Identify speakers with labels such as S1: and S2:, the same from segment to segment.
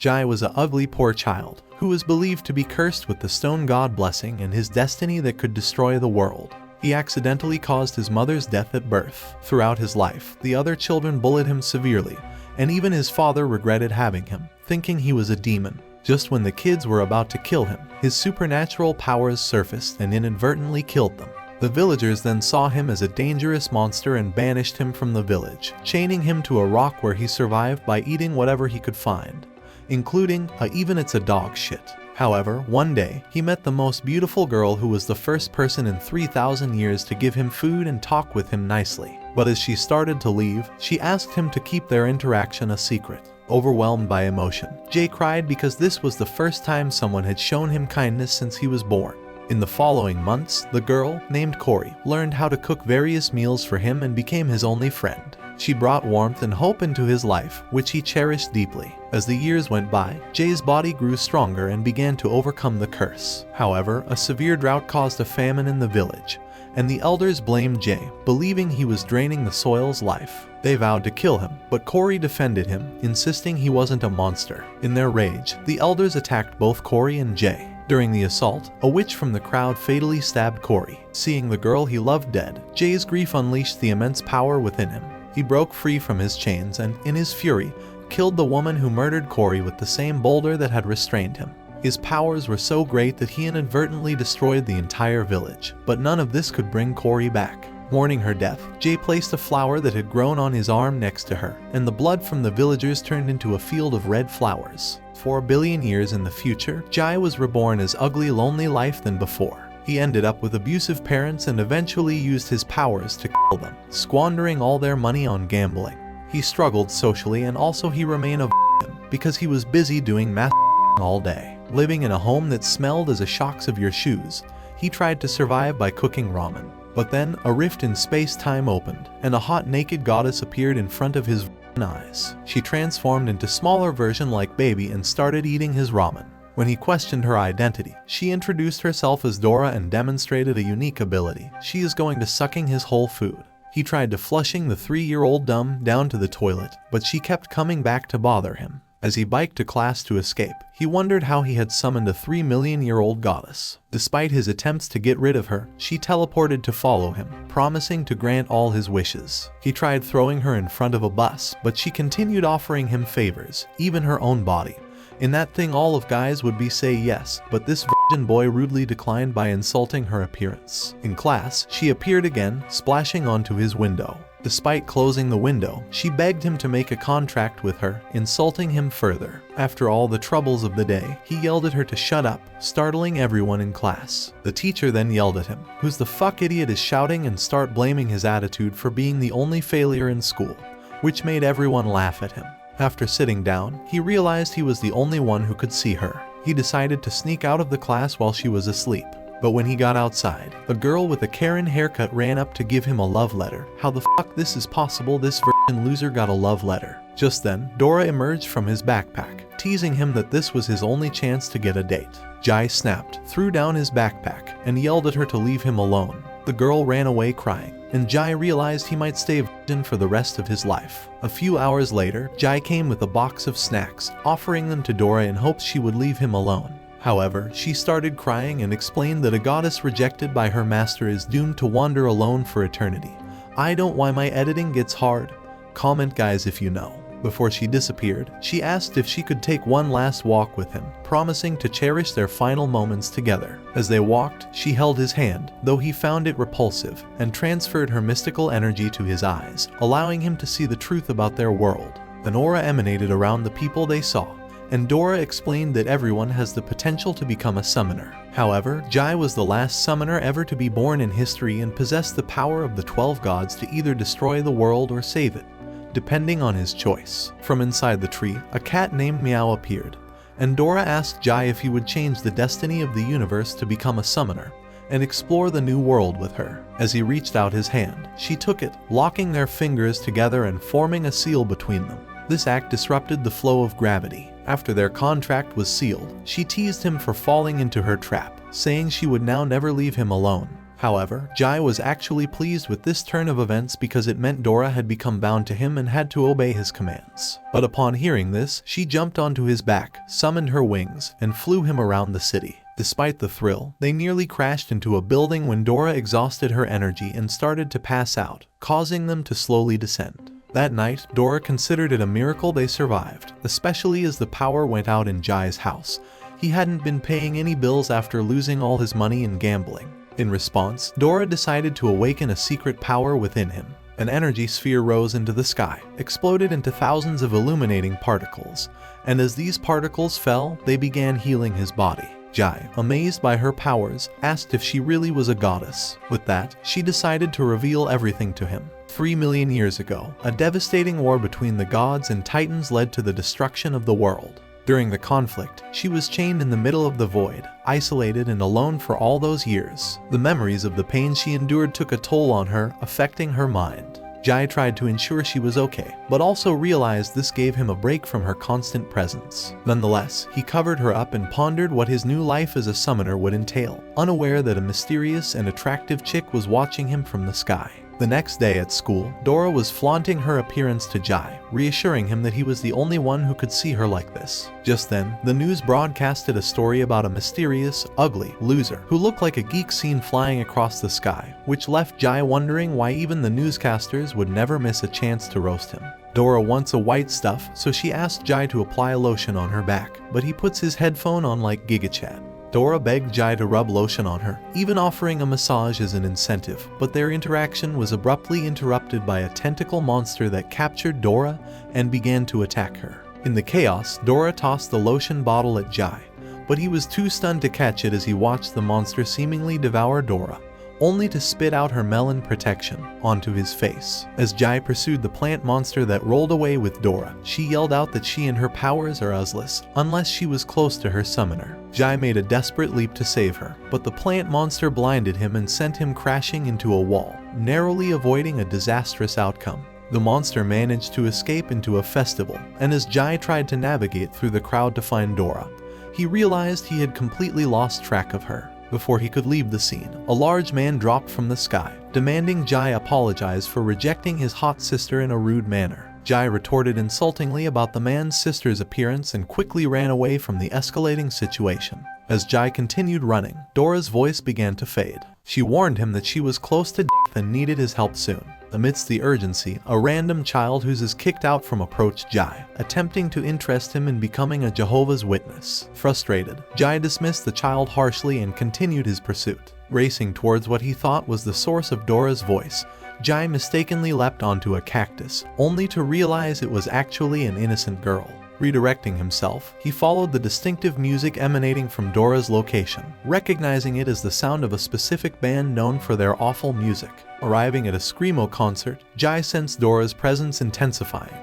S1: Jai was a ugly poor child, who was believed to be cursed with the stone god blessing and his destiny that could destroy the world. He accidentally caused his mother's death at birth. Throughout his life, the other children bullied him severely, and even his father regretted having him, thinking he was a demon. Just when the kids were about to kill him, his supernatural powers surfaced and inadvertently killed them. The villagers then saw him as a dangerous monster and banished him from the village, chaining him to a rock where he survived by eating whatever he could find, including even it's a dog shit. However, one day, he met the most beautiful girl who was the first person in 3,000 years to give him food and talk with him nicely. But as she started to leave, she asked him to keep their interaction a secret. Overwhelmed by emotion, Jay cried because this was the first time someone had shown him kindness since he was born. In the following months, the girl, named Corey, learned how to cook various meals for him and became his only friend. She brought warmth and hope into his life, which he cherished deeply. As the years went by, Jay's body grew stronger and began to overcome the curse. However, a severe drought caused a famine in the village, and the elders blamed Jay, believing he was draining the soil's life. They vowed to kill him, but Corey defended him, insisting he wasn't a monster. In their rage, the elders attacked both Corey and Jay. During the assault, a witch from the crowd fatally stabbed Corey. Seeing the girl he loved dead, Jay's grief unleashed the immense power within him. He broke free from his chains and, in his fury, killed the woman who murdered Corey with the same boulder that had restrained him. His powers were so great that he inadvertently destroyed the entire village, but none of this could bring Corey back. Mourning her death, Jay placed a flower that had grown on his arm next to her, and the blood from the villagers turned into a field of red flowers. 4 billion years in the future, Jai was reborn as ugly, lonely life than before. He ended up with abusive parents and eventually used his powers to kill them, squandering all their money on gambling. He struggled socially, and also he remained a victim because he was busy doing math all day. Living in a home that smelled as the shocks of your shoes, he tried to survive by cooking ramen. But then, a rift in space-time opened, and a hot naked goddess appeared in front of his eyes. She transformed into smaller version like baby and started eating his ramen. When he questioned her identity, she introduced herself as Dora and demonstrated a unique ability. She is going to sucking his whole food. He tried to flushing the 3-year-old dumb down to the toilet, but she kept coming back to bother him. As he biked to class to escape, he wondered how he had summoned a 3-million-year-old goddess. Despite his attempts to get rid of her, she teleported to follow him, promising to grant all his wishes. He tried throwing her in front of a bus, but she continued offering him favors, even her own body. In that thing all of guys would be say yes, but this virgin boy rudely declined by insulting her appearance. In class, she appeared again, splashing onto his window. Despite closing the window, she begged him to make a contract with her, insulting him further. After all the troubles of the day, he yelled at her to shut up, startling everyone in class. The teacher then yelled at him, "Who's the fuck idiot is shouting?" and start blaming his attitude for being the only failure in school, which made everyone laugh at him. After sitting down, he realized he was the only one who could see her. He decided to sneak out of the class while she was asleep. But when he got outside, a girl with a Karen haircut ran up to give him a love letter. How the fuck this is possible? This virgin loser got a love letter. Just then, Dora emerged from his backpack, teasing him that this was his only chance to get a date. Jai snapped, threw down his backpack, and yelled at her to leave him alone. The girl ran away crying, and Jai realized he might stay virgin for the rest of his life. A few hours later, Jai came with a box of snacks, offering them to Dora in hopes she would leave him alone. However, she started crying and explained that a goddess rejected by her master is doomed to wander alone for eternity. I don't why my editing gets hard. Comment guys if you know. Before she disappeared, she asked if she could take one last walk with him, promising to cherish their final moments together. As they walked, she held his hand, though he found it repulsive, and transferred her mystical energy to his eyes, allowing him to see the truth about their world. An aura emanated around the people they saw, and Dora explained that everyone has the potential to become a summoner. However, Jai was the last summoner ever to be born in history and possessed the power of the 12 gods to either destroy the world or save it, depending on his choice. From inside the tree, a cat named Meow appeared, and Dora asked Jai if he would change the destiny of the universe to become a summoner and explore the new world with her. As he reached out his hand, she took it, locking their fingers together and forming a seal between them. This act disrupted the flow of gravity. After their contract was sealed, she teased him for falling into her trap, saying she would now never leave him alone. However, Jai was actually pleased with this turn of events because it meant Dora had become bound to him and had to obey his commands. But upon hearing this, she jumped onto his back, summoned her wings, and flew him around the city. Despite the thrill, they nearly crashed into a building when Dora exhausted her energy and started to pass out, causing them to slowly descend. That night, Dora considered it a miracle they survived, especially as the power went out in Jai's house. He hadn't been paying any bills after losing all his money in gambling. In response, Dora decided to awaken a secret power within him. An energy sphere rose into the sky, exploded into thousands of illuminating particles, and as these particles fell, they began healing his body. Jai, amazed by her powers, asked if she really was a goddess. With that, she decided to reveal everything to him. 3 million years ago, a devastating war between the gods and titans led to the destruction of the world. During the conflict, she was chained in the middle of the void, isolated and alone for all those years. The memories of the pain she endured took a toll on her, affecting her mind. Jai tried to ensure she was okay, but also realized this gave him a break from her constant presence. Nonetheless, he covered her up and pondered what his new life as a summoner would entail, unaware that a mysterious and attractive chick was watching him from the sky. The next day at school, Dora was flaunting her appearance to Jai, reassuring him that he was the only one who could see her like this. Just then, the news broadcasted a story about a mysterious, ugly loser who looked like a geek seen flying across the sky, which left Jai wondering why even the newscasters would never miss a chance to roast him. Dora wants a white stuff, so she asked Jai to apply lotion on her back, but he puts his headphone on like GigaChat. Dora begged Jai to rub lotion on her, even offering a massage as an incentive, but their interaction was abruptly interrupted by a tentacle monster that captured Dora and began to attack her. In the chaos, Dora tossed the lotion bottle at Jai, but he was too stunned to catch it as he watched the monster seemingly devour Dora, only to spit out her melon protection onto his face. As Jai pursued the plant monster that rolled away with Dora, she yelled out that she and her powers are useless unless she was close to her summoner. Jai made a desperate leap to save her, but the plant monster blinded him and sent him crashing into a wall, narrowly avoiding a disastrous outcome. The monster managed to escape into a festival, and as Jai tried to navigate through the crowd to find Dora, he realized he had completely lost track of her. Before he could leave the scene, a large man dropped from the sky, demanding Jai apologize for rejecting his hot sister in a rude manner. Jai retorted insultingly about the man's sister's appearance and quickly ran away from the escalating situation. As Jai continued running, Dora's voice began to fade. She warned him that she was close to death and needed his help soon. Amidst the urgency, a random child who's kicked out from approached Jai, attempting to interest him in becoming a Jehovah's Witness. Frustrated, Jai dismissed the child harshly and continued his pursuit. Racing towards what he thought was the source of Dora's voice, Jai mistakenly leapt onto a cactus, only to realize it was actually an innocent girl. Redirecting himself, he followed the distinctive music emanating from Dora's location, recognizing it as the sound of a specific band known for their awful music. Arriving at a screamo concert, Jai sensed Dora's presence intensifying,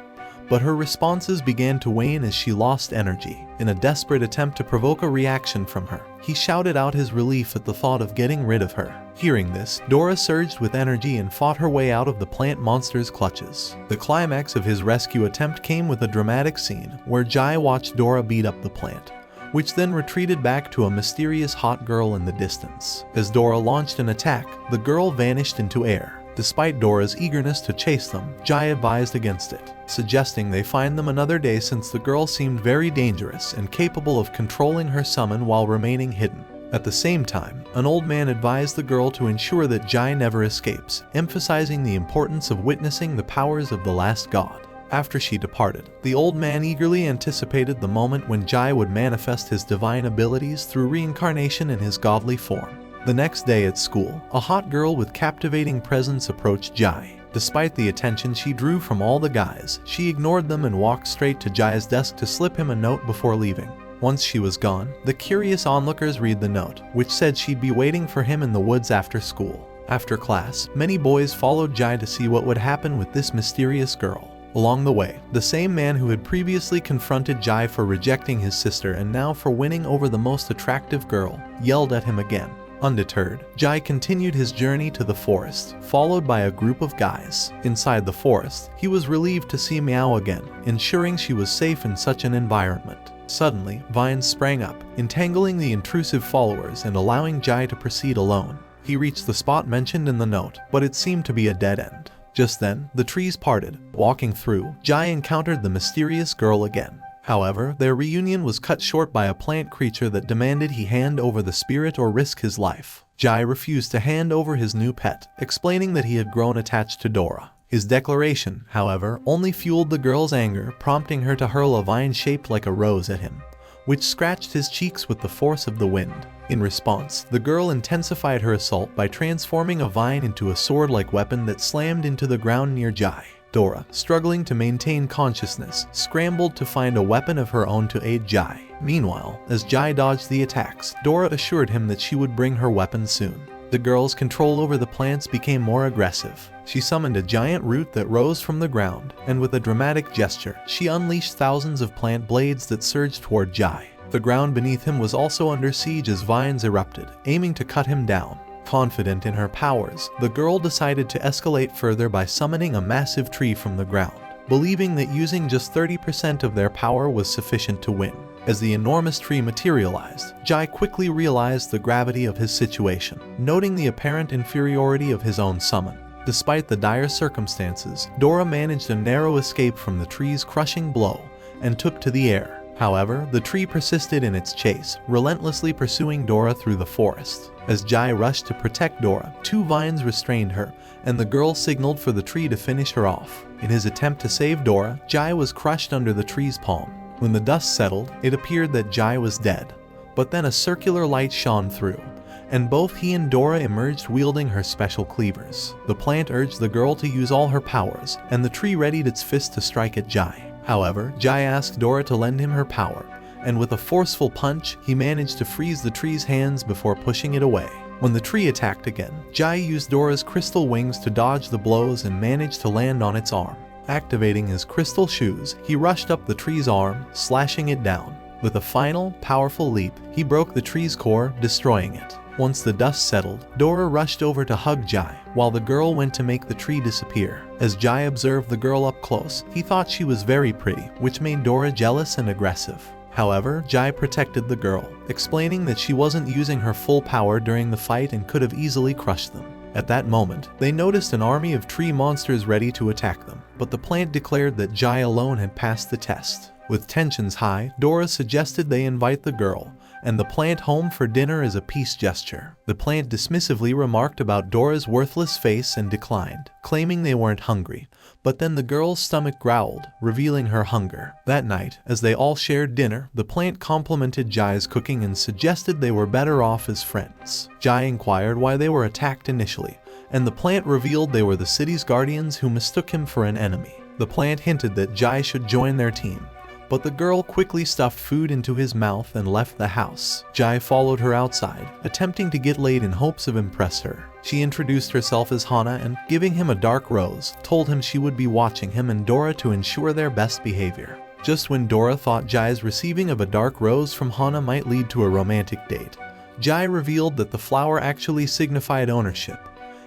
S1: but her responses began to wane as she lost energy. In a desperate attempt to provoke a reaction from her, he shouted out his relief at the thought of getting rid of her. Hearing this, Dora surged with energy and fought her way out of the plant monster's clutches. The climax of his rescue attempt came with a dramatic scene where Jai watched Dora beat up the plant, which then retreated back to a mysterious hot girl in the distance. As Dora launched an attack, the girl vanished into air. Despite Dora's eagerness to chase them, Jai advised against it, suggesting they find them another day since the girl seemed very dangerous and capable of controlling her summon while remaining hidden. At the same time, an old man advised the girl to ensure that Jai never escapes, emphasizing the importance of witnessing the powers of the last god. After she departed, the old man eagerly anticipated the moment when Jai would manifest his divine abilities through reincarnation in his godly form. The next day at school, a hot girl with captivating presence approached Jai. Despite the attention she drew from all the guys, she ignored them and walked straight to Jai's desk to slip him a note before leaving. Once she was gone, the curious onlookers read the note, which said she'd be waiting for him in the woods after school. After class, many boys followed Jai to see what would happen with this mysterious girl. Along the way, the same man who had previously confronted Jai for rejecting his sister and now for winning over the most attractive girl, yelled at him again. Undeterred, Jai continued his journey to the forest, followed by a group of guys. Inside the forest, he was relieved to see Meow again, ensuring she was safe in such an environment. Suddenly, vines sprang up, entangling the intrusive followers and allowing Jai to proceed alone. He reached the spot mentioned in the note, but it seemed to be a dead end. Just then, the trees parted. Walking through, Jai encountered the mysterious girl again. However, their reunion was cut short by a plant creature that demanded he hand over the spirit or risk his life. Jai refused to hand over his new pet, explaining that he had grown attached to Dora. His declaration, however, only fueled the girl's anger, prompting her to hurl a vine shaped like a rose at him, which scratched his cheeks with the force of the wind. In response, the girl intensified her assault by transforming a vine into a sword-like weapon that slammed into the ground near Jai. Dora, struggling to maintain consciousness, scrambled to find a weapon of her own to aid Jai. Meanwhile, as Jai dodged the attacks, Dora assured him that she would bring her weapon soon. The girl's control over the plants became more aggressive. She summoned a giant root that rose from the ground, and with a dramatic gesture, she unleashed thousands of plant blades that surged toward Jai. The ground beneath him was also under siege as vines erupted, aiming to cut him down. Confident in her powers, the girl decided to escalate further by summoning a massive tree from the ground, believing that using just 30% of their power was sufficient to win. As the enormous tree materialized, Jai quickly realized the gravity of his situation, noting the apparent inferiority of his own summon. Despite the dire circumstances, Dora managed a narrow escape from the tree's crushing blow and took to the air. However, the tree persisted in its chase, relentlessly pursuing Dora through the forest. As Jai rushed to protect Dora, two vines restrained her, and the girl signaled for the tree to finish her off. In his attempt to save Dora, Jai was crushed under the tree's palm. When the dust settled, it appeared that Jai was dead. But then a circular light shone through, and both he and Dora emerged wielding her special cleavers. The plant urged the girl to use all her powers, and the tree readied its fist to strike at Jai. However, Jai asked Dora to lend him her power, and with a forceful punch, he managed to freeze the tree's hands before pushing it away. When the tree attacked again, Jai used Dora's crystal wings to dodge the blows and managed to land on its arm. Activating his crystal shoes, he rushed up the tree's arm, slashing it down. With a final, powerful leap, he broke the tree's core, destroying it. Once the dust settled, Dora rushed over to hug Jai, while the girl went to make the tree disappear. As Jai observed the girl up close, he thought she was very pretty, which made Dora jealous and aggressive. However, Jai protected the girl, explaining that she wasn't using her full power during the fight and could have easily crushed them. At that moment, they noticed an army of tree monsters ready to attack them, but the plant declared that Jai alone had passed the test. With tensions high, Dora suggested they invite the girl and the plant home for dinner as a peace gesture. The plant dismissively remarked about Dora's worthless face and declined, claiming they weren't hungry. But then the girl's stomach growled, revealing her hunger. That night, as they all shared dinner, the plant complimented Jai's cooking and suggested they were better off as friends. Jai inquired why they were attacked initially, and the plant revealed they were the city's guardians who mistook him for an enemy. The plant hinted that Jai should join their team, but the girl quickly stuffed food into his mouth and left the house. Jai followed her outside, attempting to get laid in hopes of impressing her. She introduced herself as Hana and, giving him a dark rose, told him she would be watching him and Dora to ensure their best behavior. Just when Dora thought Jai's receiving of a dark rose from Hana might lead to a romantic date, Jai revealed that the flower actually signified ownership,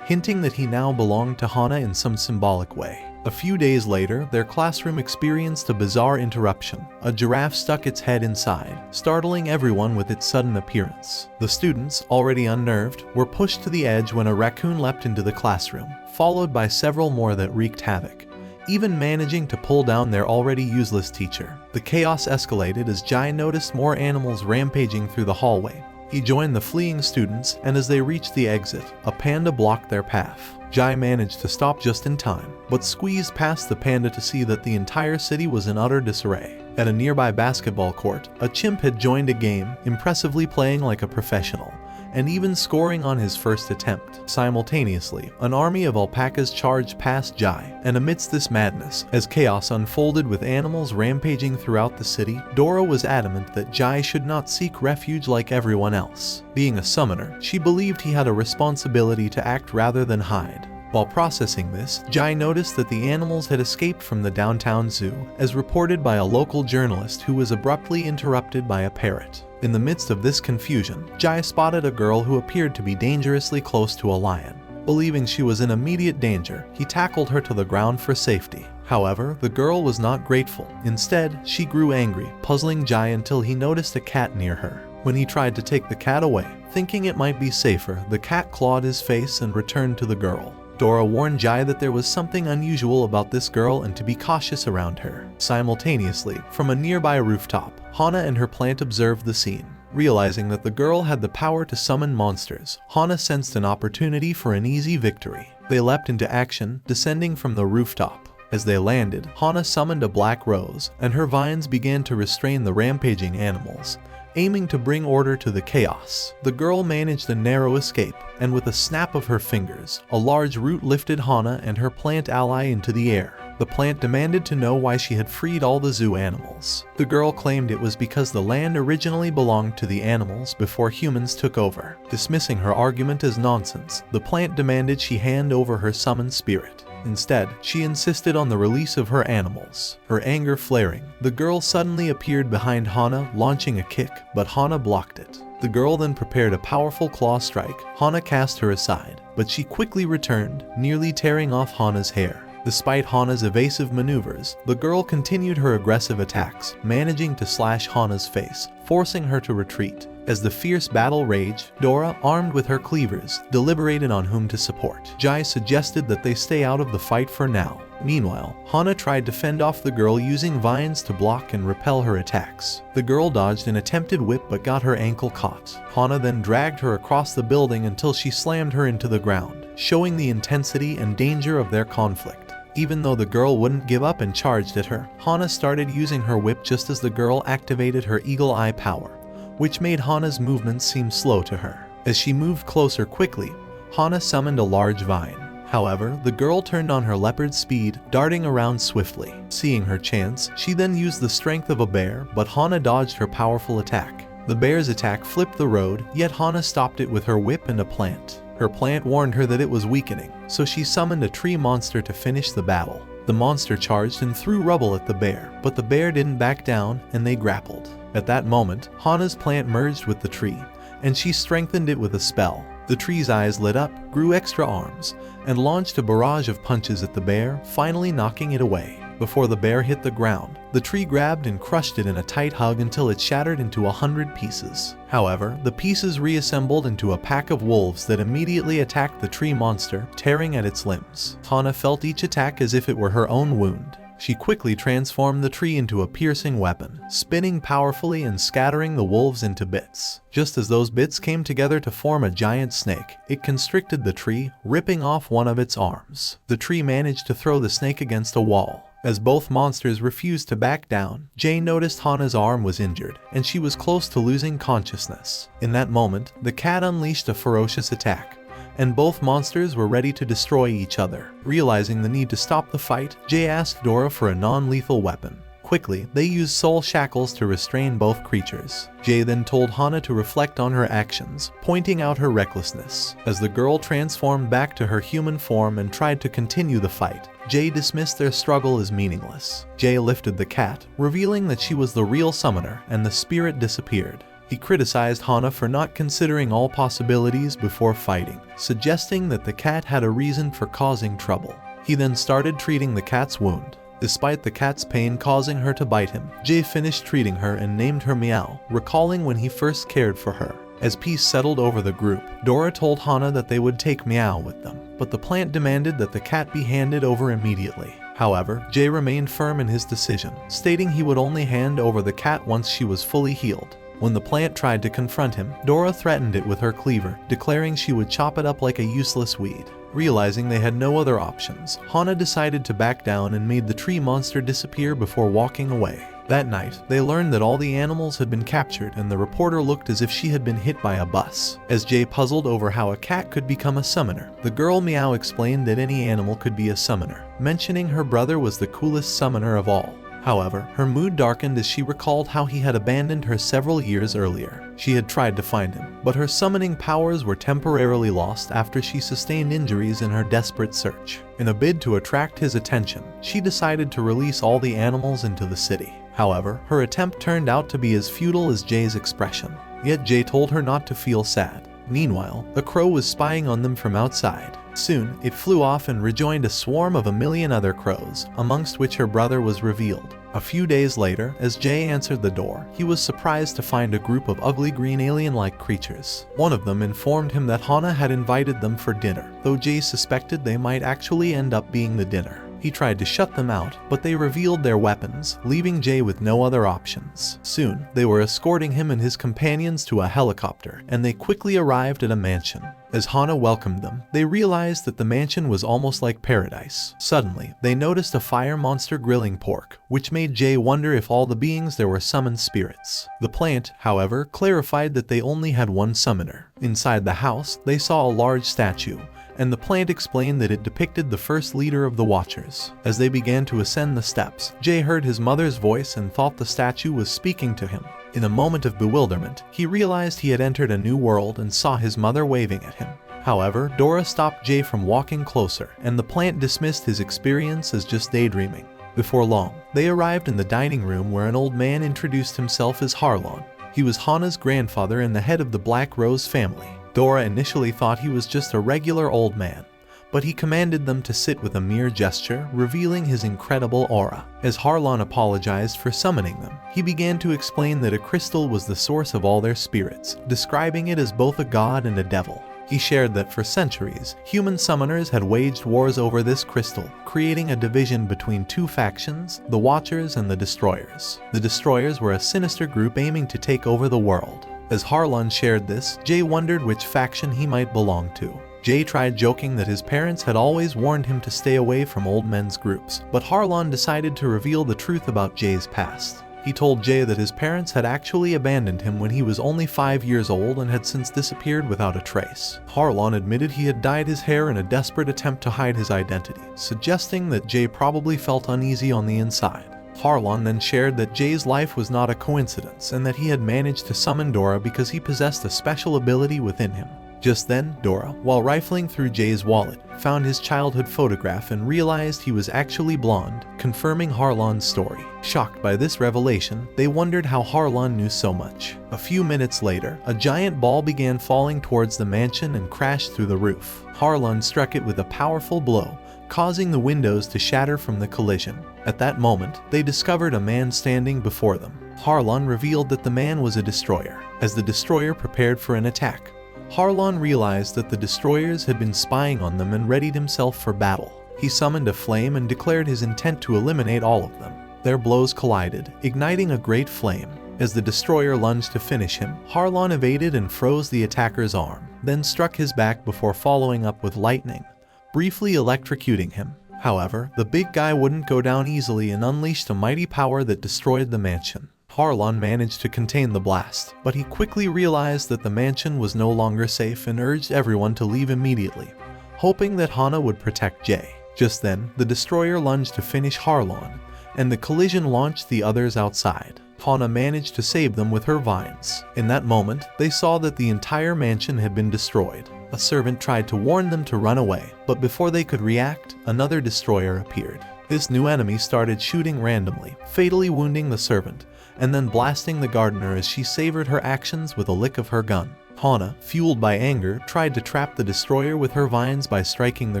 S1: hinting that he now belonged to Hana in some symbolic way. A few days later, their classroom experienced a bizarre interruption. A giraffe stuck its head inside, startling everyone with its sudden appearance. The students, already unnerved, were pushed to the edge when a raccoon leapt into the classroom, followed by several more that wreaked havoc, even managing to pull down their already useless teacher. The chaos escalated as Jai noticed more animals rampaging through the hallway. He joined the fleeing students, and as they reached the exit, a panda blocked their path. Jai managed to stop just in time, but squeezed past the panda to see that the entire city was in utter disarray. At a nearby basketball court, a chimp had joined a game, impressively playing like a professional, and even scoring on his first attempt. Simultaneously, an army of alpacas charged past Jai, and amidst this madness, as chaos unfolded with animals rampaging throughout the city, Dora was adamant that Jai should not seek refuge like everyone else. Being a summoner, she believed he had a responsibility to act rather than hide. While processing this, Jai noticed that the animals had escaped from the downtown zoo, as reported by a local journalist who was abruptly interrupted by a parrot. In the midst of this confusion, Jai spotted a girl who appeared to be dangerously close to a lion. Believing she was in immediate danger, he tackled her to the ground for safety. However, the girl was not grateful. Instead, she grew angry, puzzling Jai until he noticed a cat near her. When he tried to take the cat away, thinking it might be safer, the cat clawed his face and returned to the girl. Dora warned Jai that there was something unusual about this girl and to be cautious around her. Simultaneously, from a nearby rooftop, Hana and her plant observed the scene. Realizing that the girl had the power to summon monsters, Hana sensed an opportunity for an easy victory. They leapt into action, descending from the rooftop. As they landed, Hana summoned a black rose, and her vines began to restrain the rampaging animals, aiming to bring order to the chaos. The girl managed a narrow escape, and with a snap of her fingers, a large root lifted Hana and her plant ally into the air. The plant demanded to know why she had freed all the zoo animals. The girl claimed it was because the land originally belonged to the animals before humans took over. Dismissing her argument as nonsense, the plant demanded she hand over her summoned spirit. Instead, she insisted on the release of her animals. Her anger flaring, the girl suddenly appeared behind Hana, launching a kick, but Hana blocked it. The girl then prepared a powerful claw strike. Hana cast her aside, but she quickly returned, nearly tearing off Hana's hair. Despite Hana's evasive maneuvers, the girl continued her aggressive attacks, managing to slash Hana's face, forcing her to retreat. As the fierce battle raged, Dora, armed with her cleavers, deliberated on whom to support. Jai suggested that they stay out of the fight for now. Meanwhile, Hana tried to fend off the girl using vines to block and repel her attacks. The girl dodged an attempted whip but got her ankle caught. Hana then dragged her across the building until she slammed her into the ground, showing the intensity and danger of their conflict. Even though the girl wouldn't give up and charged at her, Hana started using her whip just as the girl activated her eagle eye power, which made Hana's movements seem slow to her. As she moved closer quickly, Hana summoned a large vine. However, the girl turned on her leopard speed, darting around swiftly. Seeing her chance, she then used the strength of a bear, but Hana dodged her powerful attack. The bear's attack flipped the road, yet Hana stopped it with her whip and a plant. Her plant warned her that it was weakening, so she summoned a tree monster to finish the battle. The monster charged and threw rubble at the bear, but the bear didn't back down and they grappled. At that moment, Hana's plant merged with the tree, and she strengthened it with a spell. The tree's eyes lit up, grew extra arms, and launched a barrage of punches at the bear, finally knocking it away. Before the bear hit the ground, the tree grabbed and crushed it in a tight hug until it shattered into 100 pieces. However, the pieces reassembled into a pack of wolves that immediately attacked the tree monster, tearing at its limbs. Hana felt each attack as if it were her own wound. She quickly transformed the tree into a piercing weapon, spinning powerfully and scattering the wolves into bits. Just as those bits came together to form a giant snake, it constricted the tree, ripping off one of its arms. The tree managed to throw the snake against a wall. As both monsters refused to back down, Jay noticed Hana's arm was injured, and she was close to losing consciousness. In that moment, the cat unleashed a ferocious attack, and both monsters were ready to destroy each other. Realizing the need to stop the fight, Jay asked Dora for a non-lethal weapon. Quickly, they used soul shackles to restrain both creatures. Jay then told Hana to reflect on her actions, pointing out her recklessness. As the girl transformed back to her human form and tried to continue the fight, Jay dismissed their struggle as meaningless. Jay lifted the cat, revealing that she was the real summoner, and the spirit disappeared. He criticized Hana for not considering all possibilities before fighting, suggesting that the cat had a reason for causing trouble. He then started treating the cat's wound. Despite the cat's pain causing her to bite him, Jay finished treating her and named her Meow, recalling when he first cared for her. As peace settled over the group, Dora told Hana that they would take Meow with them, but the plant demanded that the cat be handed over immediately. However, Jay remained firm in his decision, stating he would only hand over the cat once she was fully healed. When the plant tried to confront him, Dora threatened it with her cleaver, declaring she would chop it up like a useless weed. Realizing they had no other options, Hana decided to back down and made the tree monster disappear before walking away. That night, they learned that all the animals had been captured and the reporter looked as if she had been hit by a bus. As Jay puzzled over how a cat could become a summoner, the girl Meow explained that any animal could be a summoner, mentioning her brother was the coolest summoner of all. However, her mood darkened as she recalled how he had abandoned her several years earlier. She had tried to find him, but her summoning powers were temporarily lost after she sustained injuries in her desperate search. In a bid to attract his attention, she decided to release all the animals into the city. However, her attempt turned out to be as futile as Jay's expression. Yet Jay told her not to feel sad. Meanwhile, a crow was spying on them from outside. Soon, it flew off and rejoined a swarm of 1,000,000 other crows, amongst which her brother was revealed. A few days later, as Jay answered the door, he was surprised to find a group of ugly green alien-like creatures. One of them informed him that Hana had invited them for dinner, though Jay suspected they might actually end up being the dinner. He tried to shut them out, but they revealed their weapons, leaving Jay with no other options. Soon, they were escorting him and his companions to a helicopter, and they quickly arrived at a mansion. As Hana welcomed them, they realized that the mansion was almost like paradise. Suddenly, they noticed a fire monster grilling pork, which made Jay wonder if all the beings there were summoned spirits. The plant, however, clarified that they only had one summoner. Inside the house, they saw a large statue, and the plant explained that it depicted the first leader of the Watchers. As they began to ascend the steps, Jay heard his mother's voice and thought the statue was speaking to him. In a moment of bewilderment, he realized he had entered a new world and saw his mother waving at him. However, Dora stopped Jay from walking closer, and the plant dismissed his experience as just daydreaming. Before long, they arrived in the dining room where an old man introduced himself as Harlon. He was Hana's grandfather and the head of the Black Rose family. Dora initially thought he was just a regular old man, but he commanded them to sit with a mere gesture, revealing his incredible aura. As Harlon apologized for summoning them, he began to explain that a crystal was the source of all their spirits, describing it as both a god and a devil. He shared that for centuries, human summoners had waged wars over this crystal, creating a division between two factions, the Watchers and the Destroyers. The Destroyers were a sinister group aiming to take over the world. As Harlon shared this, Jay wondered which faction he might belong to. Jay tried joking that his parents had always warned him to stay away from old men's groups, but Harlon decided to reveal the truth about Jay's past. He told Jay that his parents had actually abandoned him when he was only 5 years old and had since disappeared without a trace. Harlon admitted he had dyed his hair in a desperate attempt to hide his identity, suggesting that Jay probably felt uneasy on the inside. Harlon then shared that Jay's life was not a coincidence and that he had managed to summon Dora because he possessed a special ability within him. Just then, Dora, while rifling through Jay's wallet, found his childhood photograph and realized he was actually blonde, confirming Harlon's story. Shocked by this revelation, they wondered how Harlon knew so much. A few minutes later, a giant ball began falling towards the mansion and crashed through the roof. Harlon struck it with a powerful blow, causing the windows to shatter from the collision. At that moment, they discovered a man standing before them. Harlon revealed that the man was a destroyer. As the destroyer prepared for an attack, Harlon realized that the destroyers had been spying on them and readied himself for battle. He summoned a flame and declared his intent to eliminate all of them. Their blows collided, igniting a great flame. As the destroyer lunged to finish him, Harlon evaded and froze the attacker's arm, then struck his back before following up with lightning, briefly electrocuting him. However, the big guy wouldn't go down easily and unleashed a mighty power that destroyed the mansion. Harlon managed to contain the blast, but he quickly realized that the mansion was no longer safe and urged everyone to leave immediately, hoping that Hana would protect Jay. Just then, the destroyer lunged to finish Harlon, and the collision launched the others outside. Hana managed to save them with her vines. In that moment, they saw that the entire mansion had been destroyed. A servant tried to warn them to run away, but before they could react, another destroyer appeared. This new enemy started shooting randomly, fatally wounding the servant, and then blasting the gardener as she savored her actions with a lick of her gun. Hana, fueled by anger, tried to trap the destroyer with her vines by striking the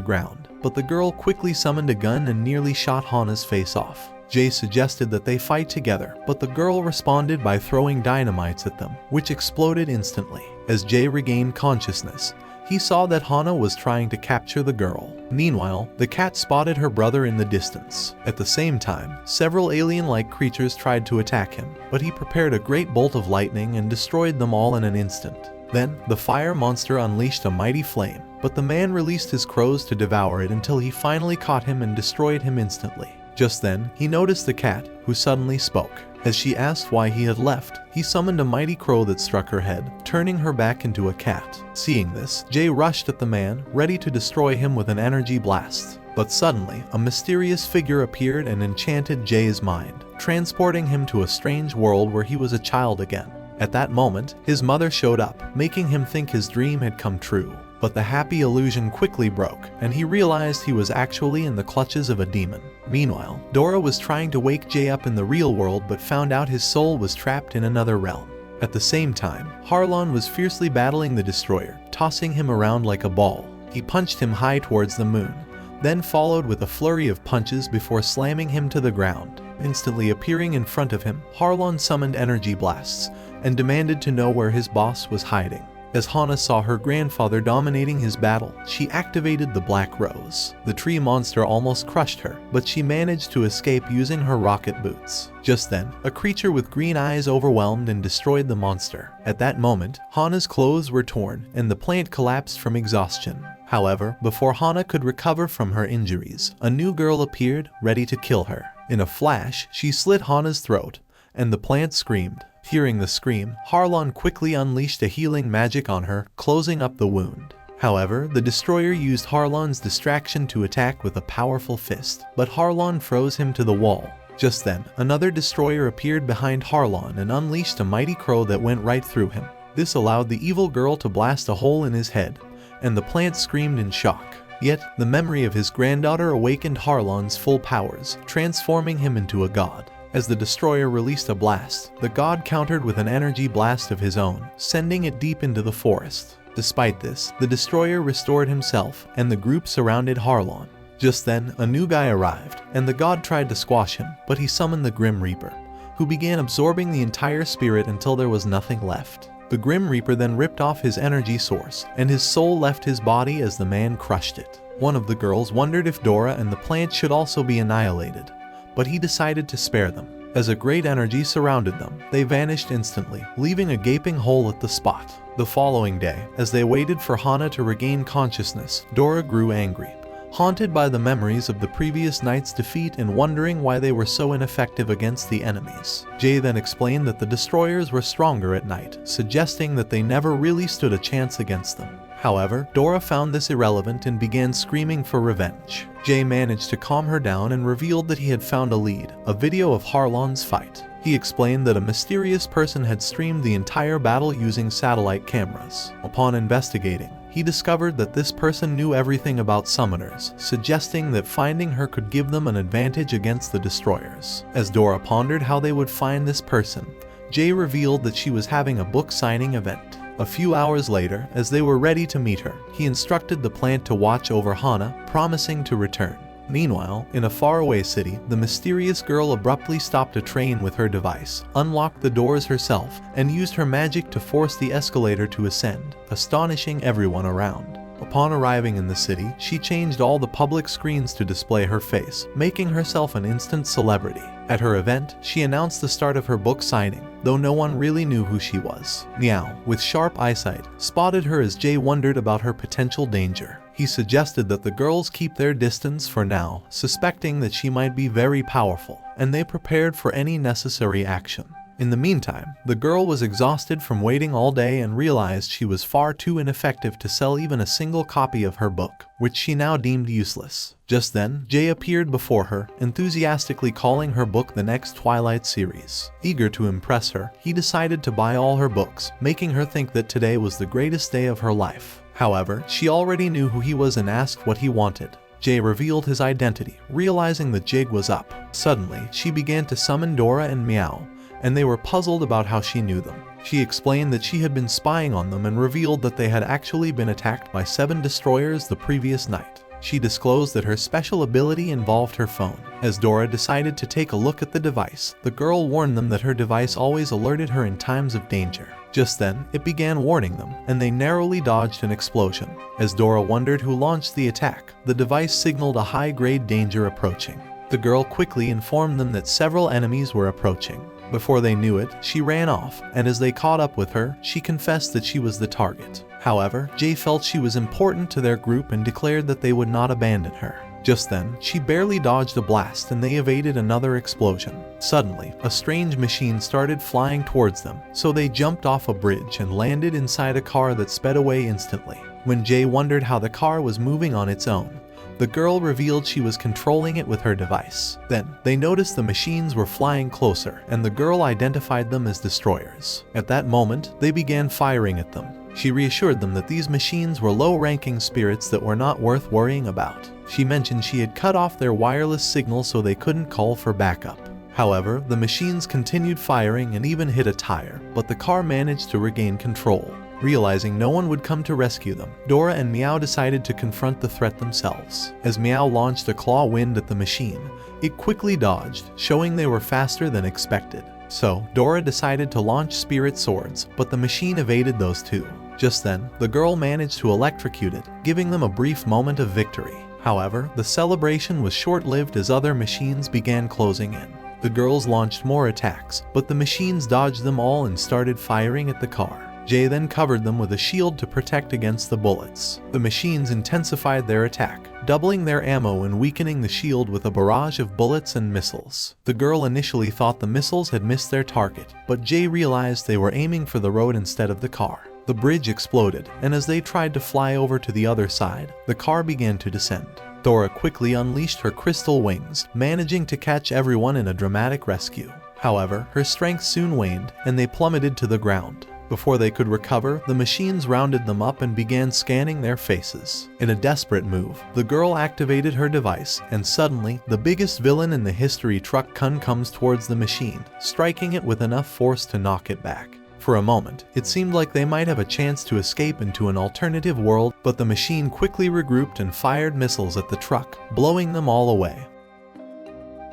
S1: ground, but the girl quickly summoned a gun and nearly shot Hana's face off. Jay suggested that they fight together, but the girl responded by throwing dynamites at them, which exploded instantly. As Jay regained consciousness, he saw that Hana was trying to capture the girl. Meanwhile, the cat spotted her brother in the distance. At the same time, several alien-like creatures tried to attack him, but he prepared a great bolt of lightning and destroyed them all in an instant. Then, the fire monster unleashed a mighty flame, but the man released his crows to devour it until he finally caught him and destroyed him instantly. Just then, he noticed the cat, who suddenly spoke. As she asked why he had left, he summoned a mighty crow that struck her head, turning her back into a cat. Seeing this, Jay rushed at the man, ready to destroy him with an energy blast. But suddenly, a mysterious figure appeared and enchanted Jay's mind, transporting him to a strange world where he was a child again. At that moment, his mother showed up, making him think his dream had come true. But the happy illusion quickly broke, and he realized he was actually in the clutches of a demon. Meanwhile, Dora was trying to wake Jay up in the real world but found out his soul was trapped in another realm. At the same time, Harlon was fiercely battling the destroyer, tossing him around like a ball. He punched him high towards the moon, then followed with a flurry of punches before slamming him to the ground. Instantly appearing in front of him, Harlon summoned energy blasts and demanded to know where his boss was hiding. As Hana saw her grandfather dominating his battle, she activated the Black Rose. The tree monster almost crushed her, but she managed to escape using her rocket boots. Just then, a creature with green eyes overwhelmed and destroyed the monster. At that moment, Hana's clothes were torn and the plant collapsed from exhaustion. However, before Hana could recover from her injuries, a new girl appeared, ready to kill her. In a flash, she slit Hana's throat, and the plant screamed. Hearing the scream, Harlon quickly unleashed a healing magic on her, closing up the wound. However, the destroyer used Harlon's distraction to attack with a powerful fist, but Harlon froze him to the wall. Just then, another destroyer appeared behind Harlon and unleashed a mighty crow that went right through him. This allowed the evil girl to blast a hole in his head, and the plant screamed in shock. Yet, the memory of his granddaughter awakened Harlon's full powers, transforming him into a god. As the destroyer released a blast, the god countered with an energy blast of his own, sending it deep into the forest. Despite this, the destroyer restored himself, and the group surrounded Harlon. Just then, a new guy arrived, and the god tried to squash him, but he summoned the Grim Reaper, who began absorbing the entire spirit until there was nothing left. The Grim Reaper then ripped off his energy source, and his soul left his body as the man crushed it. One of the girls wondered if Dora and the plant should also be annihilated, but he decided to spare them. As a great energy surrounded them, they vanished instantly, leaving a gaping hole at the spot. The following day, as they waited for Hana to regain consciousness, Dora grew angry, haunted by the memories of the previous night's defeat and wondering why they were so ineffective against the enemies. Jay then explained that the destroyers were stronger at night, suggesting that they never really stood a chance against them. However, Dora found this irrelevant and began screaming for revenge. Jay managed to calm her down and revealed that he had found a lead, a video of Harlon's fight. He explained that a mysterious person had streamed the entire battle using satellite cameras. Upon investigating, he discovered that this person knew everything about summoners, suggesting that finding her could give them an advantage against the destroyers. As Dora pondered how they would find this person, Jay revealed that she was having a book signing event. A few hours later, as they were ready to meet her, he instructed the plant to watch over Hana, promising to return. Meanwhile, in a faraway city, the mysterious girl abruptly stopped a train with her device, unlocked the doors herself, and used her magic to force the escalator to ascend, astonishing everyone around. Upon arriving in the city, she changed all the public screens to display her face, making herself an instant celebrity. At her event, she announced the start of her book signing, though no one really knew who she was. Meow, with sharp eyesight, spotted her as Jay wondered about her potential danger. He suggested that the girls keep their distance for now, suspecting that she might be very powerful, and they prepared for any necessary action. In the meantime, the girl was exhausted from waiting all day and realized she was far too ineffective to sell even a single copy of her book, which she now deemed useless. Just then, Jay appeared before her, enthusiastically calling her book the next Twilight series. Eager to impress her, he decided to buy all her books, making her think that today was the greatest day of her life. However, she already knew who he was and asked what he wanted. Jay revealed his identity, realizing the jig was up. Suddenly, she began to summon Dora and Meow, and they were puzzled about how she knew them. She explained that she had been spying on them and revealed that they had actually been attacked by 7 destroyers the previous night. She disclosed that her special ability involved her phone. As Dora decided to take a look at the device, the girl warned them that her device always alerted her in times of danger. Just then, it began warning them, and they narrowly dodged an explosion. As Dora wondered who launched the attack, the device signaled a high-grade danger approaching. The girl quickly informed them that several enemies were approaching. Before they knew it, she ran off, and as they caught up with her, she confessed that she was the target. However, Jay felt she was important to their group and declared that they would not abandon her. Just then, she barely dodged a blast and they evaded another explosion. Suddenly, a strange machine started flying towards them, so they jumped off a bridge and landed inside a car that sped away instantly. When Jay wondered how the car was moving on its own, the girl revealed she was controlling it with her device. Then, they noticed the machines were flying closer, and the girl identified them as destroyers. At that moment, they began firing at them. She reassured them that these machines were low-ranking spirits that were not worth worrying about. She mentioned she had cut off their wireless signal so they couldn't call for backup. However, the machines continued firing and even hit a tire, but the car managed to regain control. Realizing no one would come to rescue them, Dora and Meow decided to confront the threat themselves. As Meow launched a claw wind at the machine, it quickly dodged, showing they were faster than expected. So, Dora decided to launch spirit swords, but the machine evaded those too. Just then, the girl managed to electrocute it, giving them a brief moment of victory. However, the celebration was short-lived as other machines began closing in. The girls launched more attacks, but the machines dodged them all and started firing at the car. Jay then covered them with a shield to protect against the bullets. The machines intensified their attack, doubling their ammo and weakening the shield with a barrage of bullets and missiles. The girl initially thought the missiles had missed their target, but Jay realized they were aiming for the road instead of the car. The bridge exploded, and as they tried to fly over to the other side, the car began to descend. Dora quickly unleashed her crystal wings, managing to catch everyone in a dramatic rescue. However, her strength soon waned, and they plummeted to the ground. Before they could recover, the machines rounded them up and began scanning their faces. In a desperate move, the girl activated her device, and suddenly, the biggest villain in the history truck comes towards the machine, striking it with enough force to knock it back. For a moment, it seemed like they might have a chance to escape into an alternative world, but the machine quickly regrouped and fired missiles at the truck, blowing them all away.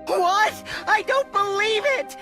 S2: What? I don't believe it!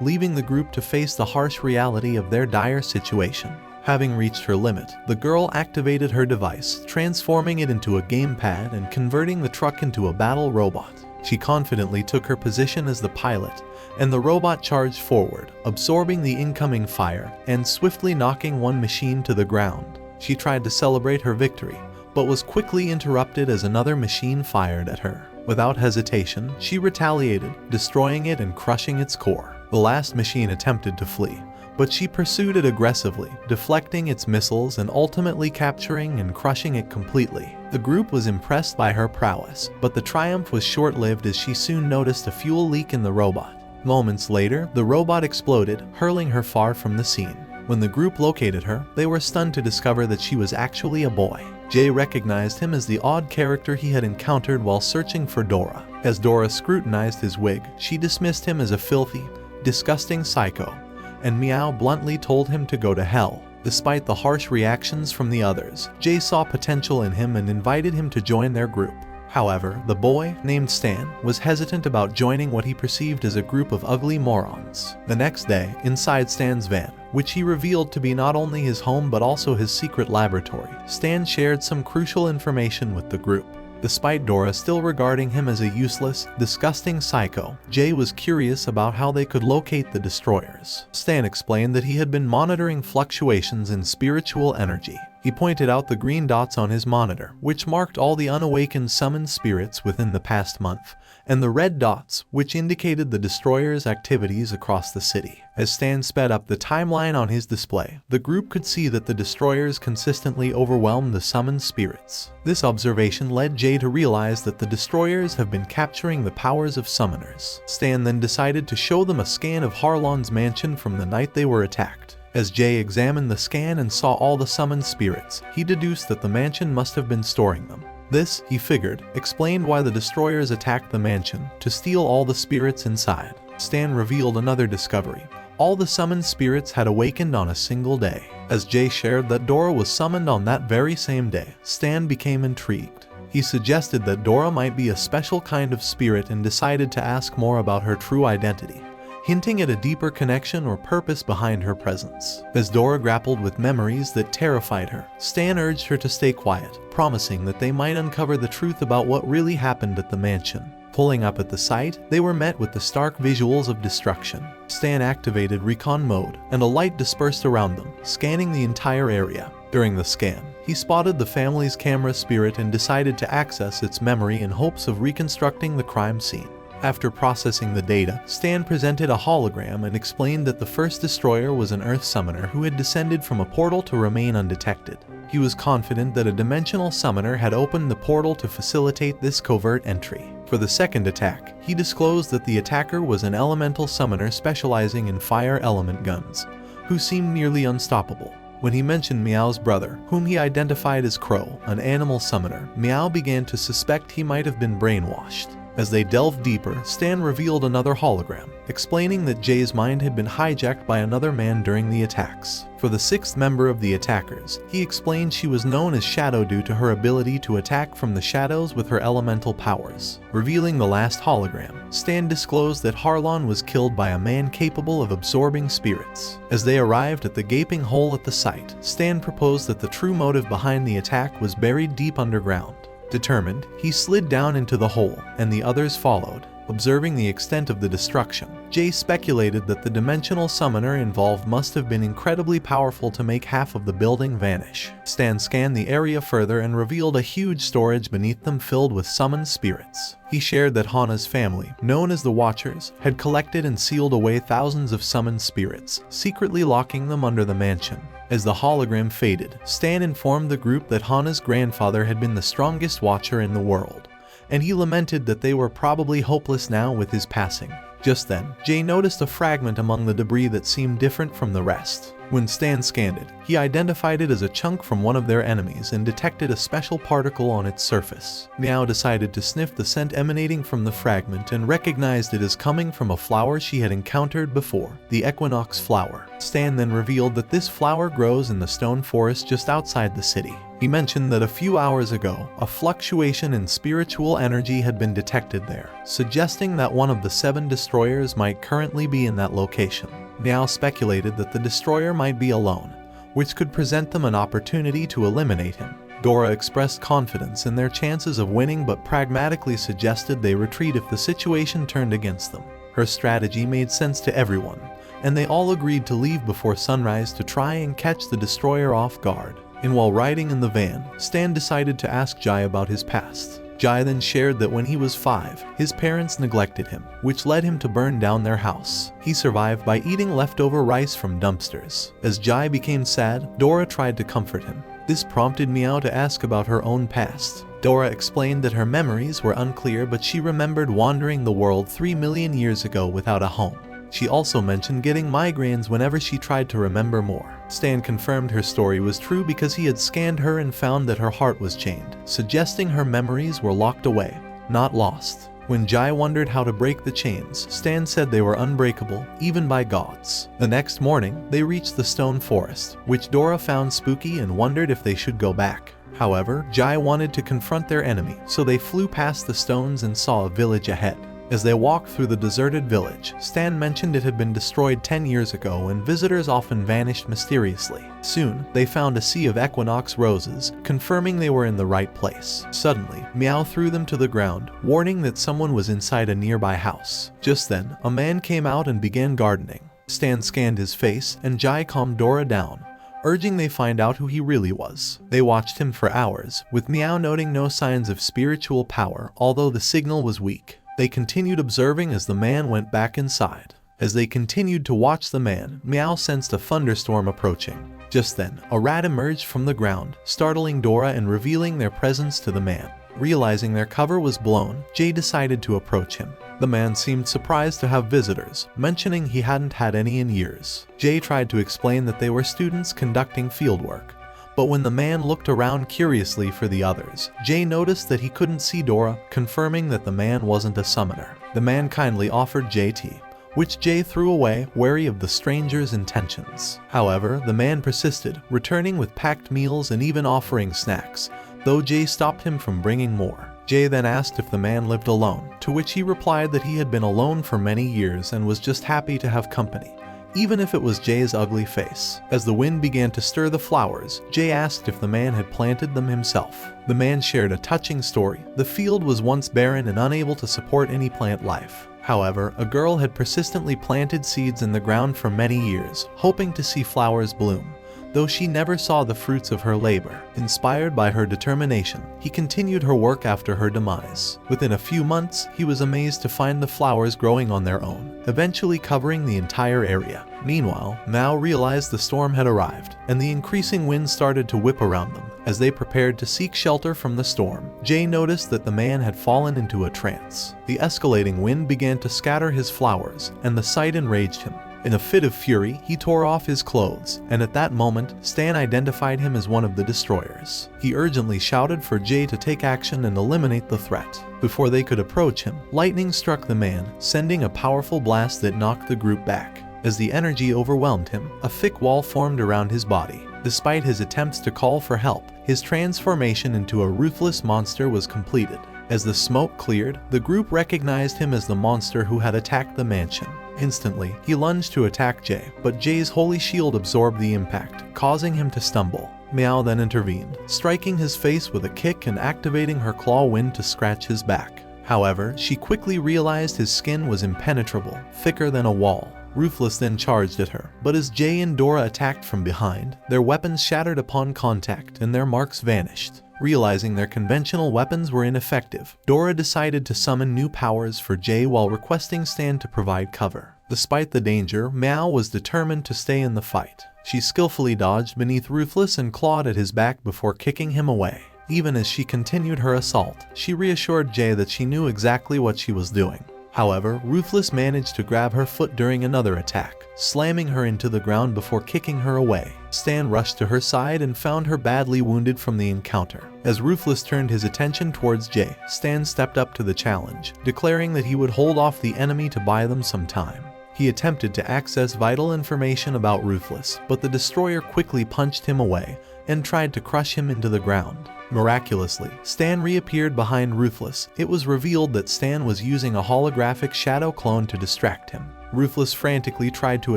S1: Leaving the group to face the harsh reality of their dire situation. Having reached her limit, the girl activated her device, transforming it into a gamepad and converting the truck into a battle robot. She confidently took her position as the pilot, and the robot charged forward, absorbing the incoming fire and swiftly knocking one machine to the ground. She tried to celebrate her victory, but was quickly interrupted as another machine fired at her. Without hesitation, she retaliated, destroying it and crushing its core. The last machine attempted to flee, but she pursued it aggressively, deflecting its missiles and ultimately capturing and crushing it completely. The group was impressed by her prowess, but the triumph was short-lived as she soon noticed a fuel leak in the robot. Moments later, the robot exploded, hurling her far from the scene. When the group located her, they were stunned to discover that she was actually a boy. Jay recognized him as the odd character he had encountered while searching for Dora. As Dora scrutinized his wig, she dismissed him as a filthy, disgusting psycho, and Meow bluntly told him to go to hell. Despite the harsh reactions from the others, Jay saw potential in him and invited him to join their group. However, the boy, named Stan, was hesitant about joining what he perceived as a group of ugly morons. The next day, inside Stan's van, which he revealed to be not only his home but also his secret laboratory, Stan shared some crucial information with the group. Despite Dora still regarding him as a useless, disgusting psycho, Jay was curious about how they could locate the destroyers. Stan explained that he had been monitoring fluctuations in spiritual energy. He pointed out the green dots on his monitor, which marked all the unawakened summoned spirits within the past month, and the red dots, which indicated the destroyers' activities across the city. As Stan sped up the timeline on his display, the group could see that the destroyers consistently overwhelmed the summoned spirits. This observation led Jay to realize that the destroyers have been capturing the powers of summoners. Stan then decided to show them a scan of Harlon's mansion from the night they were attacked. As Jay examined the scan and saw all the summoned spirits, he deduced that the mansion must have been storing them. This, he figured, explained why the destroyers attacked the mansion, to steal all the spirits inside. Stan revealed another discovery. All the summoned spirits had awakened on a single day. As Jay shared that Dora was summoned on that very same day, Stan became intrigued. He suggested that Dora might be a special kind of spirit and decided to ask more about her true identity, hinting at a deeper connection or purpose behind her presence. As Dora grappled with memories that terrified her, Stan urged her to stay quiet, promising that they might uncover the truth about what really happened at the mansion. Pulling up at the site, they were met with the stark visuals of destruction. Stan activated recon mode, and a light dispersed around them, scanning the entire area. During the scan, he spotted the family's camera spirit and decided to access its memory in hopes of reconstructing the crime scene. After processing the data, Stan presented a hologram and explained that the first destroyer was an Earth summoner who had descended from a portal to remain undetected. He was confident that a dimensional summoner had opened the portal to facilitate this covert entry. For the second attack, he disclosed that the attacker was an elemental summoner specializing in fire element guns, who seemed nearly unstoppable. When he mentioned Meow's brother, whom he identified as Crow, an animal summoner, Meow began to suspect he might have been brainwashed. As they delved deeper, Stan revealed another hologram, explaining that Jay's mind had been hijacked by another man during the attacks. For the sixth member of the attackers, he explained she was known as Shadow due to her ability to attack from the shadows with her elemental powers. Revealing the last hologram, Stan disclosed that Harlon was killed by a man capable of absorbing spirits. As they arrived at the gaping hole at the site, Stan proposed that the true motive behind the attack was buried deep underground. Determined, he slid down into the hole, and the others followed. Observing the extent of the destruction, Jay speculated that the dimensional summoner involved must have been incredibly powerful to make half of the building vanish. Stan scanned the area further and revealed a huge storage beneath them filled with summoned spirits. He shared that Hana's family, known as the Watchers, had collected and sealed away thousands of summoned spirits, secretly locking them under the mansion. As the hologram faded, Stan informed the group that Hana's grandfather had been the strongest Watcher in the world, and he lamented that they were probably hopeless now with his passing. Just then, Jay noticed a fragment among the debris that seemed different from the rest. When Stan scanned it, he identified it as a chunk from one of their enemies and detected a special particle on its surface. Meow decided to sniff the scent emanating from the fragment and recognized it as coming from a flower she had encountered before, the equinox flower. Stan then revealed that this flower grows in the stone forest just outside the city. He mentioned that a few hours ago, a fluctuation in spiritual energy had been detected there, suggesting that one of the 7 destroyers might currently be in that location. Meow speculated that the destroyer might be alone, which could present them an opportunity to eliminate him. Dora expressed confidence in their chances of winning but pragmatically suggested they retreat if the situation turned against them. Her strategy made sense to everyone, and they all agreed to leave before sunrise to try and catch the destroyer off guard. And while riding in the van, Stan decided to ask Jai about his past. Jai then shared that when he was 5, his parents neglected him, which led him to burn down their house. He survived by eating leftover rice from dumpsters. As Jai became sad, Dora tried to comfort him. This prompted Meow to ask about her own past. Dora explained that her memories were unclear, but she remembered wandering the world 3 million years ago without a home. She also mentioned getting migraines whenever she tried to remember more. Stan confirmed her story was true because he had scanned her and found that her heart was chained, suggesting her memories were locked away, not lost. When Jai wondered how to break the chains, Stan said they were unbreakable, even by gods. The next morning, they reached the stone forest, which Dora found spooky and wondered if they should go back. However, Jai wanted to confront their enemy, so they flew past the stones and saw a village ahead. As they walked through the deserted village, Stan mentioned it had been destroyed 10 years ago and visitors often vanished mysteriously. Soon, they found a sea of equinox roses, confirming they were in the right place. Suddenly, Meow threw them to the ground, warning that someone was inside a nearby house. Just then, a man came out and began gardening. Stan scanned his face, and Jai calmed Dora down, urging they find out who he really was. They watched him for hours, with Meow noting no signs of spiritual power, although the signal was weak. They continued observing as the man went back inside. As they continued to watch the man, Meow sensed a thunderstorm approaching. Just then, a rat emerged from the ground, startling Dora and revealing their presence to the man. Realizing their cover was blown, Jay decided to approach him. The man seemed surprised to have visitors, mentioning he hadn't had any in years. Jay tried to explain that they were students conducting fieldwork. But when the man looked around curiously for the others, Jay noticed that he couldn't see Dora, confirming that the man wasn't a summoner. The man kindly offered Jay tea, which Jay threw away, wary of the stranger's intentions. However, the man persisted, returning with packed meals and even offering snacks, though Jay stopped him from bringing more. Jay then asked if the man lived alone, to which he replied that he had been alone for many years and was just happy to have company, even if it was Jay's ugly face. As the wind began to stir the flowers, Jay asked if the man had planted them himself. The man shared a touching story. The field was once barren and unable to support any plant life. However, a girl had persistently planted seeds in the ground for many years, hoping to see flowers bloom, though she never saw the fruits of her labor. Inspired by her determination, he continued her work after her demise. Within a few months, he was amazed to find the flowers growing on their own, eventually covering the entire area. Meanwhile, Mao realized the storm had arrived, and the increasing wind started to whip around them. As they prepared to seek shelter from the storm, Jay noticed that the man had fallen into a trance. The escalating wind began to scatter his flowers, and the sight enraged him. In a fit of fury, he tore off his clothes, and at that moment, Stan identified him as one of the destroyers. He urgently shouted for Jay to take action and eliminate the threat. Before they could approach him, lightning struck the man, sending a powerful blast that knocked the group back. As the energy overwhelmed him, a thick wall formed around his body. Despite his attempts to call for help, his transformation into a ruthless monster was completed. As the smoke cleared, the group recognized him as the monster who had attacked the mansion. Instantly, he lunged to attack Jay, but Jay's holy shield absorbed the impact, causing him to stumble. Meow then intervened, striking his face with a kick and activating her claw wind to scratch his back. However, she quickly realized his skin was impenetrable, thicker than a wall. Ruthless then charged at her, but as Jay and Dora attacked from behind, their weapons shattered upon contact and their marks vanished. Realizing their conventional weapons were ineffective, Dora decided to summon new powers for Jay while requesting Stan to provide cover. Despite the danger, Meow was determined to stay in the fight. She skillfully dodged beneath Ruthless and clawed at his back before kicking him away. Even as she continued her assault, she reassured Jay that she knew exactly what she was doing. However, Ruthless managed to grab her foot during another attack, slamming her into the ground before kicking her away. Stan rushed to her side and found her badly wounded from the encounter. As Ruthless turned his attention towards Jay, Stan stepped up to the challenge, declaring that he would hold off the enemy to buy them some time. He attempted to access vital information about Ruthless, but the destroyer quickly punched him away and tried to crush him into the ground. Miraculously, Stan reappeared behind Ruthless. It was revealed that Stan was using a holographic shadow clone to distract him. Ruthless frantically tried to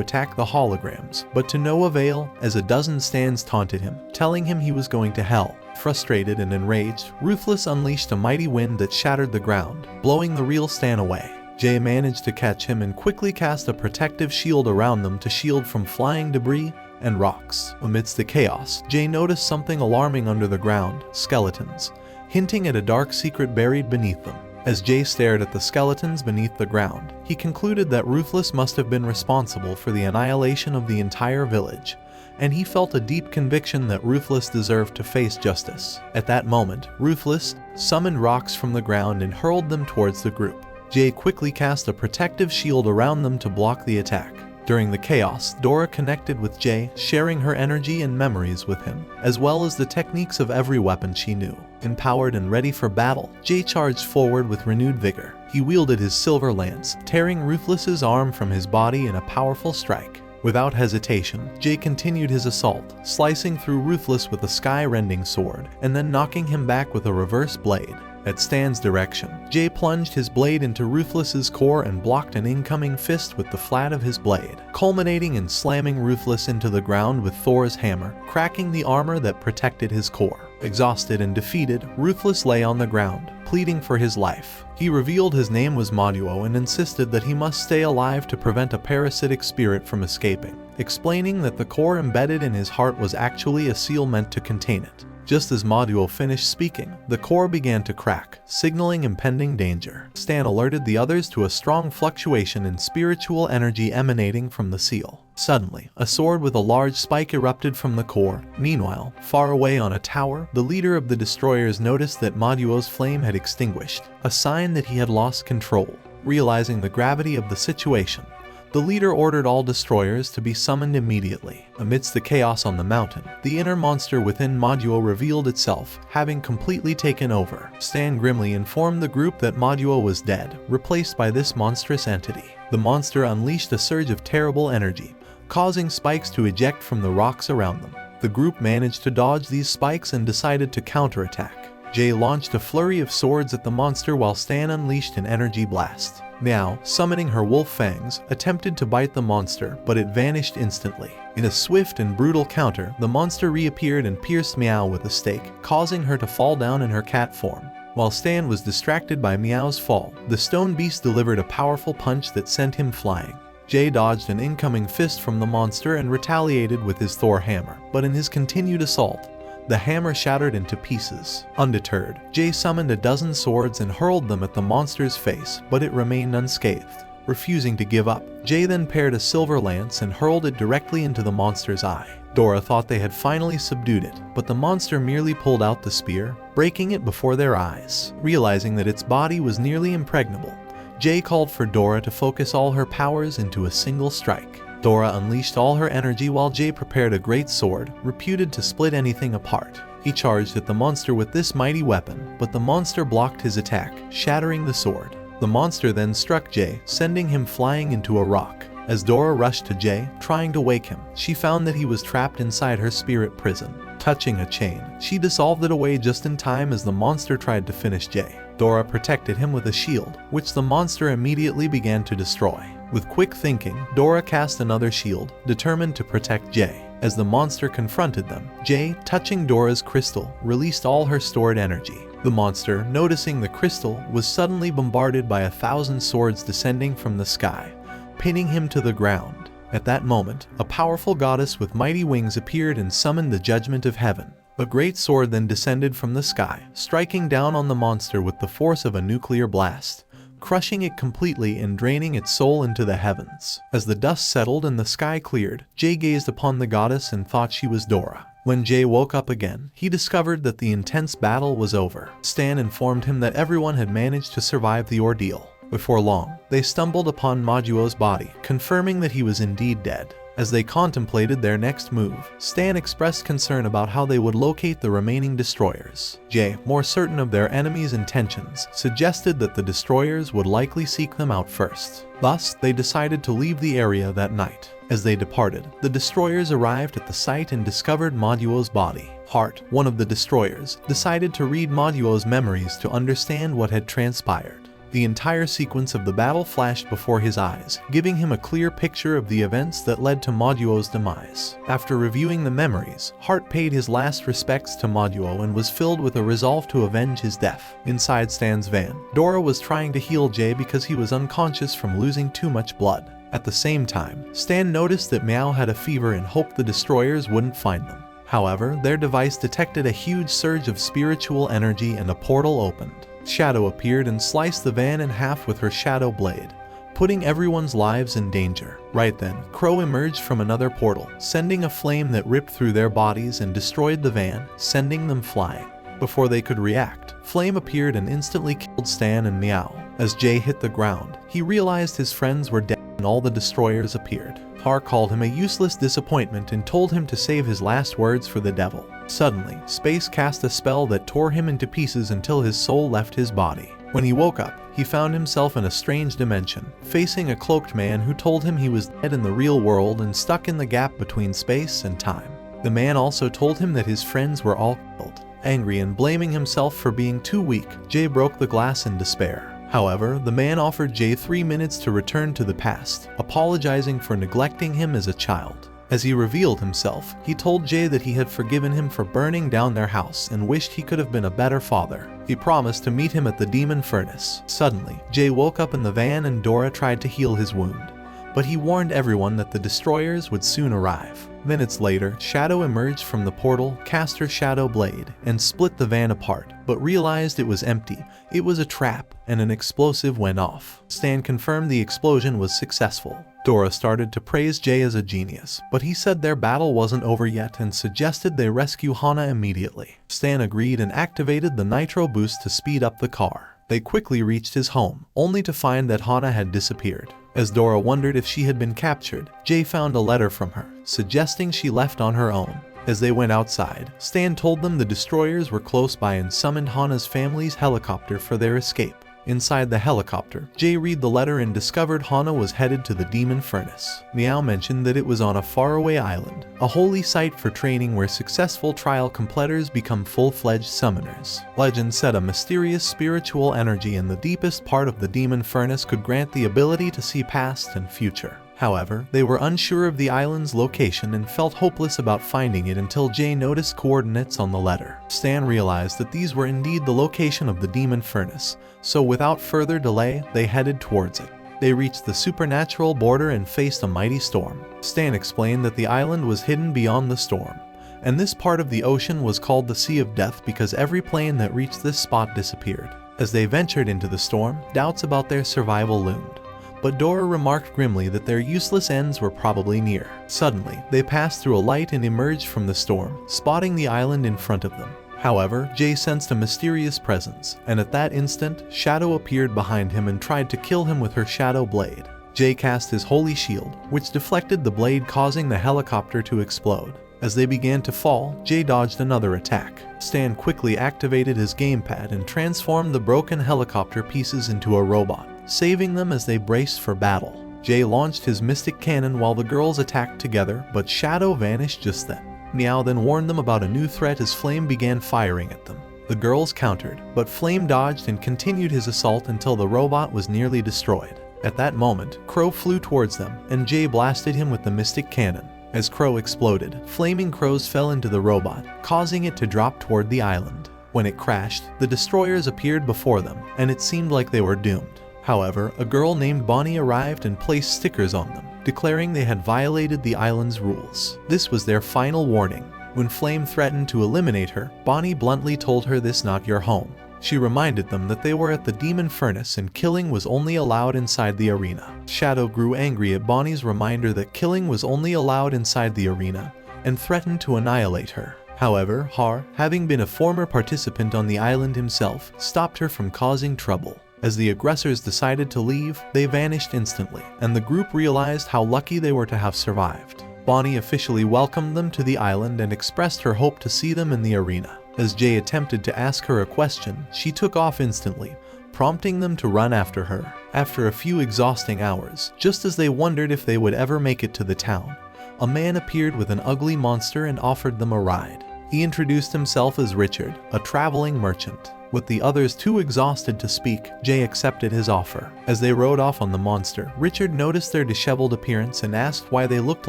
S1: attack the holograms, but to no avail, as a dozen Stans taunted him, telling him he was going to hell. Frustrated and enraged, Ruthless unleashed a mighty wind that shattered the ground, blowing the real Stan away. Jay managed to catch him and quickly cast a protective shield around them to shield from flying debris and rocks. Amidst the chaos, Jay noticed something alarming under the ground: skeletons, hinting at a dark secret buried beneath them. As Jay stared at the skeletons beneath the ground, he concluded that Ruthless must have been responsible for the annihilation of the entire village, and he felt a deep conviction that Ruthless deserved to face justice. At that moment, Ruthless summoned rocks from the ground and hurled them towards the group. Jay quickly cast a protective shield around them to block the attack. During the chaos, Dora connected with Jay, sharing her energy and memories with him, as well as the techniques of every weapon she knew. Empowered and ready for battle, Jay charged forward with renewed vigor. He wielded his silver lance, tearing Ruthless's arm from his body in a powerful strike. Without hesitation, Jay continued his assault, slicing through Ruthless with a sky-rending sword, and then knocking him back with a reverse blade. At Stan's direction, Jay plunged his blade into Ruthless's core and blocked an incoming fist with the flat of his blade, culminating in slamming Ruthless into the ground with Thor's hammer, cracking the armor that protected his core. Exhausted and defeated, Ruthless lay on the ground, pleading for his life. He revealed his name was Moduo and insisted that he must stay alive to prevent a parasitic spirit from escaping, explaining that the core embedded in his heart was actually a seal meant to contain it. Just as Moduo finished speaking, the core began to crack, signaling impending danger. Stan alerted the others to a strong fluctuation in spiritual energy emanating from the seal. Suddenly, a sword with a large spike erupted from the core. Meanwhile, far away on a tower, the leader of the destroyers noticed that Moduo's flame had extinguished, a sign that he had lost control. Realizing the gravity of the situation, the leader ordered all destroyers to be summoned immediately. Amidst the chaos on the mountain, the inner monster within Moduo revealed itself, having completely taken over. Stan grimly informed the group that Moduo was dead, replaced by this monstrous entity. The monster unleashed a surge of terrible energy, causing spikes to eject from the rocks around them. The group managed to dodge these spikes and decided to counterattack. Jay launched a flurry of swords at the monster while Stan unleashed an energy blast. Meow, summoning her wolf fangs, attempted to bite the monster, but it vanished instantly. In a swift and brutal counter, the monster reappeared and pierced Meow with a stake, causing her to fall down in her cat form. While Stan was distracted by Meow's fall, the stone beast delivered a powerful punch that sent him flying. Jay dodged an incoming fist from the monster and retaliated with his Thor hammer, but in his continued assault, the hammer shattered into pieces. Undeterred, Jay summoned a dozen swords and hurled them at the monster's face, but it remained unscathed. Refusing to give up, Jay then paired a silver lance and hurled it directly into the monster's eye. Dora thought they had finally subdued it, but the monster merely pulled out the spear, breaking it before their eyes. Realizing that its body was nearly impregnable, Jay called for Dora to focus all her powers into a single strike. Dora unleashed all her energy while Jay prepared a great sword, reputed to split anything apart. He charged at the monster with this mighty weapon, but the monster blocked his attack, shattering the sword. The monster then struck Jay, sending him flying into a rock. As Dora rushed to Jay, trying to wake him, she found that he was trapped inside her spirit prison. Touching a chain, she dissolved it away just in time as the monster tried to finish Jay. Dora protected him with a shield, which the monster immediately began to destroy. With quick thinking, Dora cast another shield, determined to protect Jay. As the monster confronted them, Jay, touching Dora's crystal, released all her stored energy. The monster, noticing the crystal, was suddenly bombarded by 1,000 swords descending from the sky, pinning him to the ground. At that moment, a powerful goddess with mighty wings appeared and summoned the judgment of heaven. A great sword then descended from the sky, striking down on the monster with the force of a nuclear blast, crushing it completely and draining its soul into the heavens. As the dust settled and the sky cleared, Jay gazed upon the goddess and thought she was Dora. When Jay woke up again, he discovered that the intense battle was over. Stan informed him that everyone had managed to survive the ordeal. Before long, they stumbled upon Majuo's body, confirming that he was indeed dead. As they contemplated their next move, Stan expressed concern about how they would locate the remaining destroyers. Jay, more certain of their enemies' intentions, suggested that the destroyers would likely seek them out first. Thus, they decided to leave the area that night. As they departed, the destroyers arrived at the site and discovered Majuo's body. Hart, one of the destroyers, decided to read Majuo's memories to understand what had transpired. The entire sequence of the battle flashed before his eyes, giving him a clear picture of the events that led to Majuo's demise. After reviewing the memories, Hart paid his last respects to Majuo and was filled with a resolve to avenge his death. Inside Stan's van, Dora was trying to heal Jay because he was unconscious from losing too much blood. At the same time, Stan noticed that Meow had a fever and hoped the destroyers wouldn't find them. However, their device detected a huge surge of spiritual energy and a portal opened. Shadow appeared and sliced the van in half with her shadow blade, putting everyone's lives in danger. Right then, Crow emerged from another portal, sending a flame that ripped through their bodies and destroyed the van, sending them flying. Before they could react, Flame appeared and instantly killed Stan and Meow. As Jay hit the ground, he realized his friends were dead and all the destroyers appeared. Har called him a useless disappointment and told him to save his last words for the devil. Suddenly, Space cast a spell that tore him into pieces until his soul left his body. When he woke up, he found himself in a strange dimension, facing a cloaked man who told him he was dead in the real world and stuck in the gap between space and time. The man also told him that his friends were all killed. Angry and blaming himself for being too weak, Jay broke the glass in despair. However, the man offered Jay 3 minutes to return to the past, apologizing for neglecting him as a child. As he revealed himself, he told Jay that he had forgiven him for burning down their house and wished he could have been a better father. He promised to meet him at the demon furnace. Suddenly, Jay woke up in the van and Dora tried to heal his wound, but he warned everyone that the destroyers would soon arrive. Minutes later, Shadow emerged from the portal, cast her shadow blade, and split the van apart, but realized it was empty. It was a trap, and an explosive went off. Stan confirmed the explosion was successful. Dora started to praise Jay as a genius, but he said their battle wasn't over yet and suggested they rescue Hana immediately. Stan agreed and activated the nitro boost to speed up the car. They quickly reached his home, only to find that Hana had disappeared. As Dora wondered if she had been captured, Jay found a letter from her, suggesting she left on her own. As they went outside, Stan told them the destroyers were close by and summoned Hana's family's helicopter for their escape. Inside the helicopter, Jay read the letter and discovered Hana was headed to the demon furnace. Meow mentioned that it was on a faraway island, a holy site for training where successful trial completers become full-fledged summoners. Legend said a mysterious spiritual energy in the deepest part of the demon furnace could grant the ability to see past and future. However, they were unsure of the island's location and felt hopeless about finding it until Jay noticed coordinates on the letter. Stan realized that these were indeed the location of the demon furnace, so without further delay, they headed towards it. They reached the supernatural border and faced a mighty storm. Stan explained that the island was hidden beyond the storm, and this part of the ocean was called the Sea of Death because every plane that reached this spot disappeared. As they ventured into the storm, doubts about their survival loomed. But Dora remarked grimly that their useless ends were probably near. Suddenly, they passed through a light and emerged from the storm, spotting the island in front of them. However, Jay sensed a mysterious presence, and at that instant, Shadow appeared behind him and tried to kill him with her shadow blade. Jay cast his holy shield, which deflected the blade, causing the helicopter to explode. As they began to fall, Jay dodged another attack. Stan quickly activated his gamepad and transformed the broken helicopter pieces into a robot, saving them as they braced for battle. Jay launched his mystic cannon while the girls attacked together, but Shadow vanished just then. Meow then warned them about a new threat as Flame began firing at them. The girls countered, but Flame dodged and continued his assault until the robot was nearly destroyed. At that moment, Crow flew towards them, and Jay blasted him with the mystic cannon. As Crow exploded, flaming crows fell into the robot, causing it to drop toward the island. When it crashed, the destroyers appeared before them, and it seemed like they were doomed. However, a girl named Bonnie arrived and placed stickers on them, declaring they had violated the island's rules. This was their final warning. When Flame threatened to eliminate her, Bonnie bluntly told her, "This not your home." She reminded them that they were at the demon furnace and killing was only allowed inside the arena. Shadow grew angry at Bonnie's reminder that killing was only allowed inside the arena and threatened to annihilate her. However, Har, having been a former participant on the island himself, stopped her from causing trouble. As the aggressors decided to leave, they vanished instantly, and the group realized how lucky they were to have survived. Bonnie officially welcomed them to the island and expressed her hope to see them in the arena. As Jay attempted to ask her a question, she took off instantly, prompting them to run after her. After a few exhausting hours, just as they wondered if they would ever make it to the town, a man appeared with an ugly monster and offered them a ride. He introduced himself as Richard, a traveling merchant. With the others too exhausted to speak, Jay accepted his offer. As they rode off on the monster, Richard noticed their disheveled appearance and asked why they looked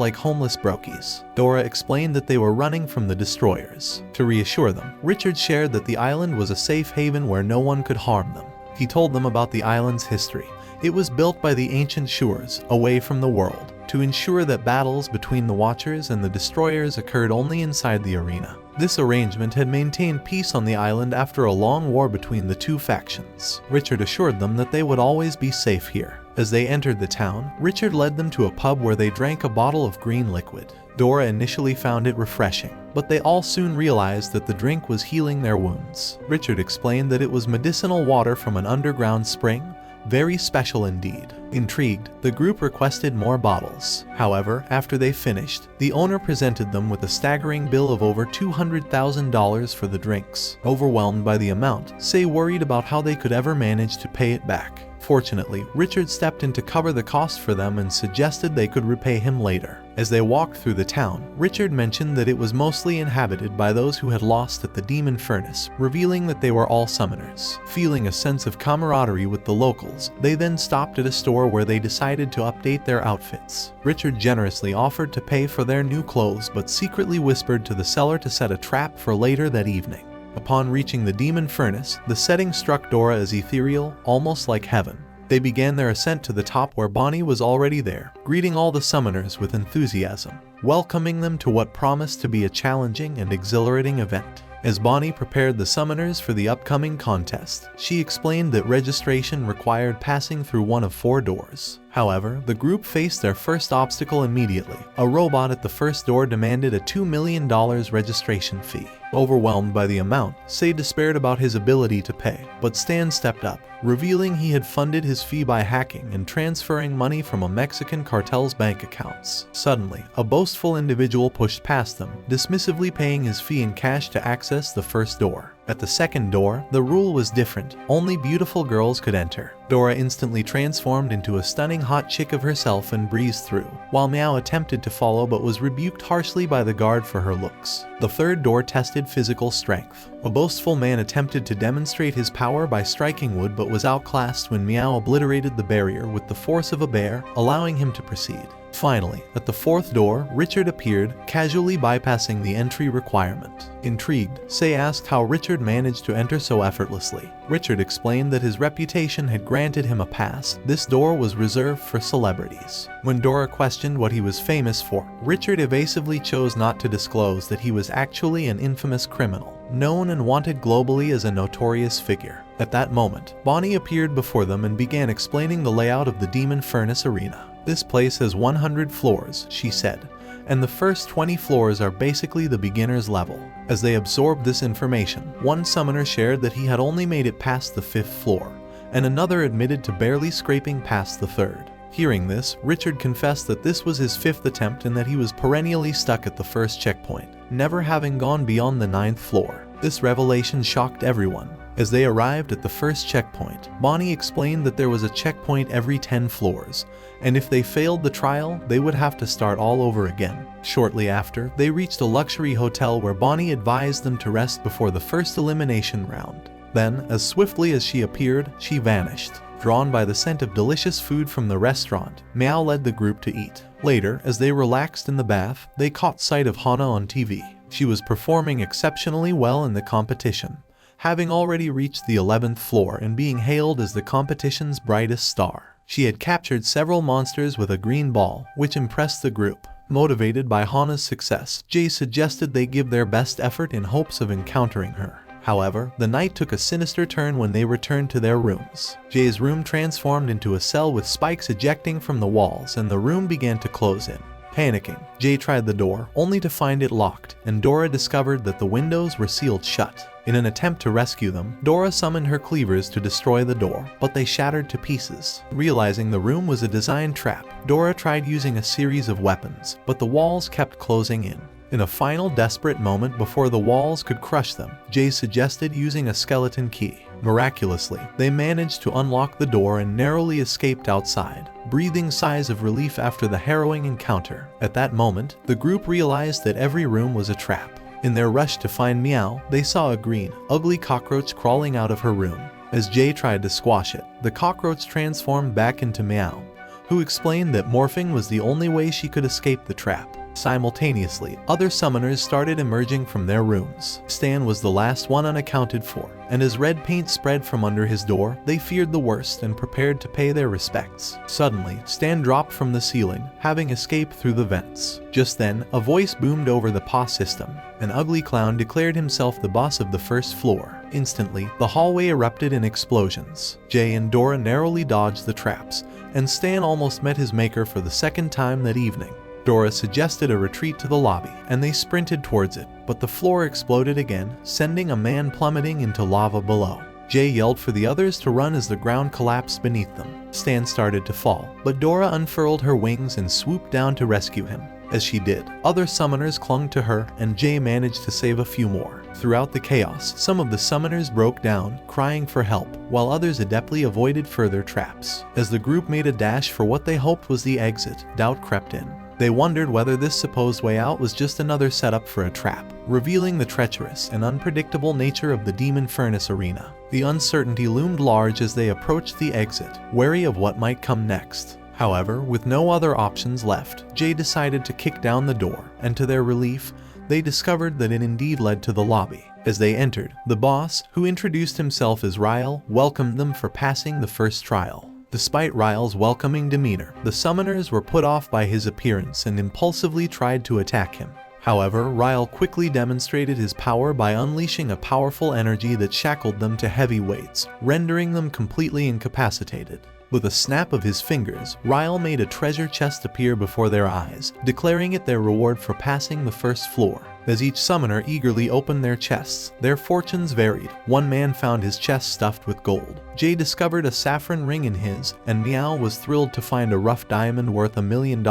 S1: like homeless brokies. Dora explained that they were running from the destroyers. To reassure them, Richard shared that the island was a safe haven where no one could harm them. He told them about the island's history. It was built by the ancient Shures, away from the world, to ensure that battles between the Watchers and the destroyers occurred only inside the arena. This arrangement had maintained peace on the island after a long war between the two factions. Richard assured them that they would always be safe here. As they entered the town, Richard led them to a pub where they drank a bottle of green liquid. Dora initially found it refreshing, but they all soon realized that the drink was healing their wounds. Richard explained that it was medicinal water from an underground spring, very special indeed. Intrigued, the group requested more bottles. However, after they finished, the owner presented them with a staggering bill of over $200,000 for the drinks. Overwhelmed by the amount, Say worried about how they could ever manage to pay it back. Fortunately, Richard stepped in to cover the cost for them and suggested they could repay him later. As they walked through the town, Richard mentioned that it was mostly inhabited by those who had lost at the demon furnace, revealing that they were all summoners. Feeling a sense of camaraderie with the locals, they then stopped at a store where they decided to update their outfits. Richard generously offered to pay for their new clothes but secretly whispered to the seller to set a trap for later that evening. Upon reaching the demon furnace, the setting struck Dora as ethereal, almost like heaven. They began their ascent to the top where Bonnie was already there, greeting all the summoners with enthusiasm, welcoming them to what promised to be a challenging and exhilarating event. As Bonnie prepared the summoners for the upcoming contest, she explained that registration required passing through one of 4 doors. However, the group faced their first obstacle immediately. A robot at the first door demanded a $2 million registration fee. Overwhelmed by the amount, Say despaired about his ability to pay, but Stan stepped up, revealing he had funded his fee by hacking and transferring money from a Mexican cartel's bank accounts. Suddenly, a boastful individual pushed past them, dismissively paying his fee in cash to access the first door. At the second door, the rule was different. Only beautiful girls could enter. Dora instantly transformed into a stunning hot chick of herself and breezed through, while Meow attempted to follow but was rebuked harshly by the guard for her looks. The third door tested physical strength. A boastful man attempted to demonstrate his power by striking wood but was outclassed when Meow obliterated the barrier with the force of a bear, allowing him to proceed. Finally, at the fourth door, Richard appeared, casually bypassing the entry requirement. Intrigued, Say asked how Richard managed to enter so effortlessly. Richard explained that his reputation had granted him a pass. This door was reserved for celebrities. When Dora questioned what he was famous for, Richard evasively chose not to disclose that he was actually an infamous criminal, known and wanted globally as a notorious figure. At that moment, Bonnie appeared before them and began explaining the layout of the Demon Furnace Arena. "This place has 100 floors, she said, and the first 20 floors are basically the beginner's level. As they absorbed this information, one summoner shared that he had only made it past the 5th floor, and another admitted to barely scraping past the 3rd. Hearing this, Richard confessed that this was his 5th attempt and that he was perennially stuck at the first checkpoint, never having gone beyond the 9th floor. This revelation shocked everyone. As they arrived at the first checkpoint, Bonnie explained that there was a checkpoint every 10 floors, and if they failed the trial, they would have to start all over again. Shortly after, they reached a luxury hotel where Bonnie advised them to rest before the first elimination round. Then, as swiftly as she appeared, she vanished. Drawn by the scent of delicious food from the restaurant, Meow led the group to eat. Later, as they relaxed in the bath, they caught sight of Hana on TV. She was performing exceptionally well in the competition, having already reached the 11th floor and being hailed as the competition's brightest star. She had captured several monsters with a green ball, which impressed the group. Motivated by Hana's success, Jay suggested they give their best effort in hopes of encountering her. However, the night took a sinister turn when they returned to their rooms. Jay's room transformed into a cell with spikes ejecting from the walls, and the room began to close in. Panicking, Jay tried the door, only to find it locked, and Dora discovered that the windows were sealed shut. In an attempt to rescue them, Dora summoned her cleavers to destroy the door, but they shattered to pieces. Realizing the room was a designed trap, Dora tried using a series of weapons, but the walls kept closing in. In a final desperate moment before the walls could crush them, Jay suggested using a skeleton key. Miraculously, they managed to unlock the door and narrowly escaped outside, breathing sighs of relief after the harrowing encounter. At that moment, the group realized that every room was a trap. In their rush to find Meow, they saw a green, ugly cockroach crawling out of her room. As Jay tried to squash it, the cockroach transformed back into Meow, who explained that morphing was the only way she could escape the trap. Simultaneously, other summoners started emerging from their rooms. Stan was the last one unaccounted for, and as red paint spread from under his door, they feared the worst and prepared to pay their respects. Suddenly, Stan dropped from the ceiling, having escaped through the vents. Just then, a voice boomed over the PA system. An ugly clown declared himself the boss of the first floor. Instantly, the hallway erupted in explosions. Jay and Dora narrowly dodged the traps, and Stan almost met his maker for the second time that evening. Dora suggested a retreat to the lobby, and they sprinted towards it, but the floor exploded again, sending a man plummeting into lava below. Jay yelled for the others to run as the ground collapsed beneath them. Stan started to fall, but Dora unfurled her wings and swooped down to rescue him. As she did, other summoners clung to her, and Jay managed to save a few more. Throughout the chaos, some of the summoners broke down, crying for help, while others adeptly avoided further traps. As the group made a dash for what they hoped was the exit, doubt crept in. They wondered whether this supposed way out was just another setup for a trap, revealing the treacherous and unpredictable nature of the Demon Furnace arena. The uncertainty loomed large as they approached the exit, wary of what might come next. However, with no other options left, Jay decided to kick down the door, and to their relief, they discovered that it indeed led to the lobby. As they entered, the boss, who introduced himself as Ryle, welcomed them for passing the first trial. Despite Ryle's welcoming demeanor, the summoners were put off by his appearance and impulsively tried to attack him. However, Ryle quickly demonstrated his power by unleashing a powerful energy that shackled them to heavy weights, rendering them completely incapacitated. With a snap of his fingers, Ryle made a treasure chest appear before their eyes, declaring it their reward for passing the first floor. As each summoner eagerly opened their chests, their fortunes varied. One man found his chest stuffed with gold. Jay discovered a saffron ring in his, and Meow was thrilled to find a rough diamond worth $1 million.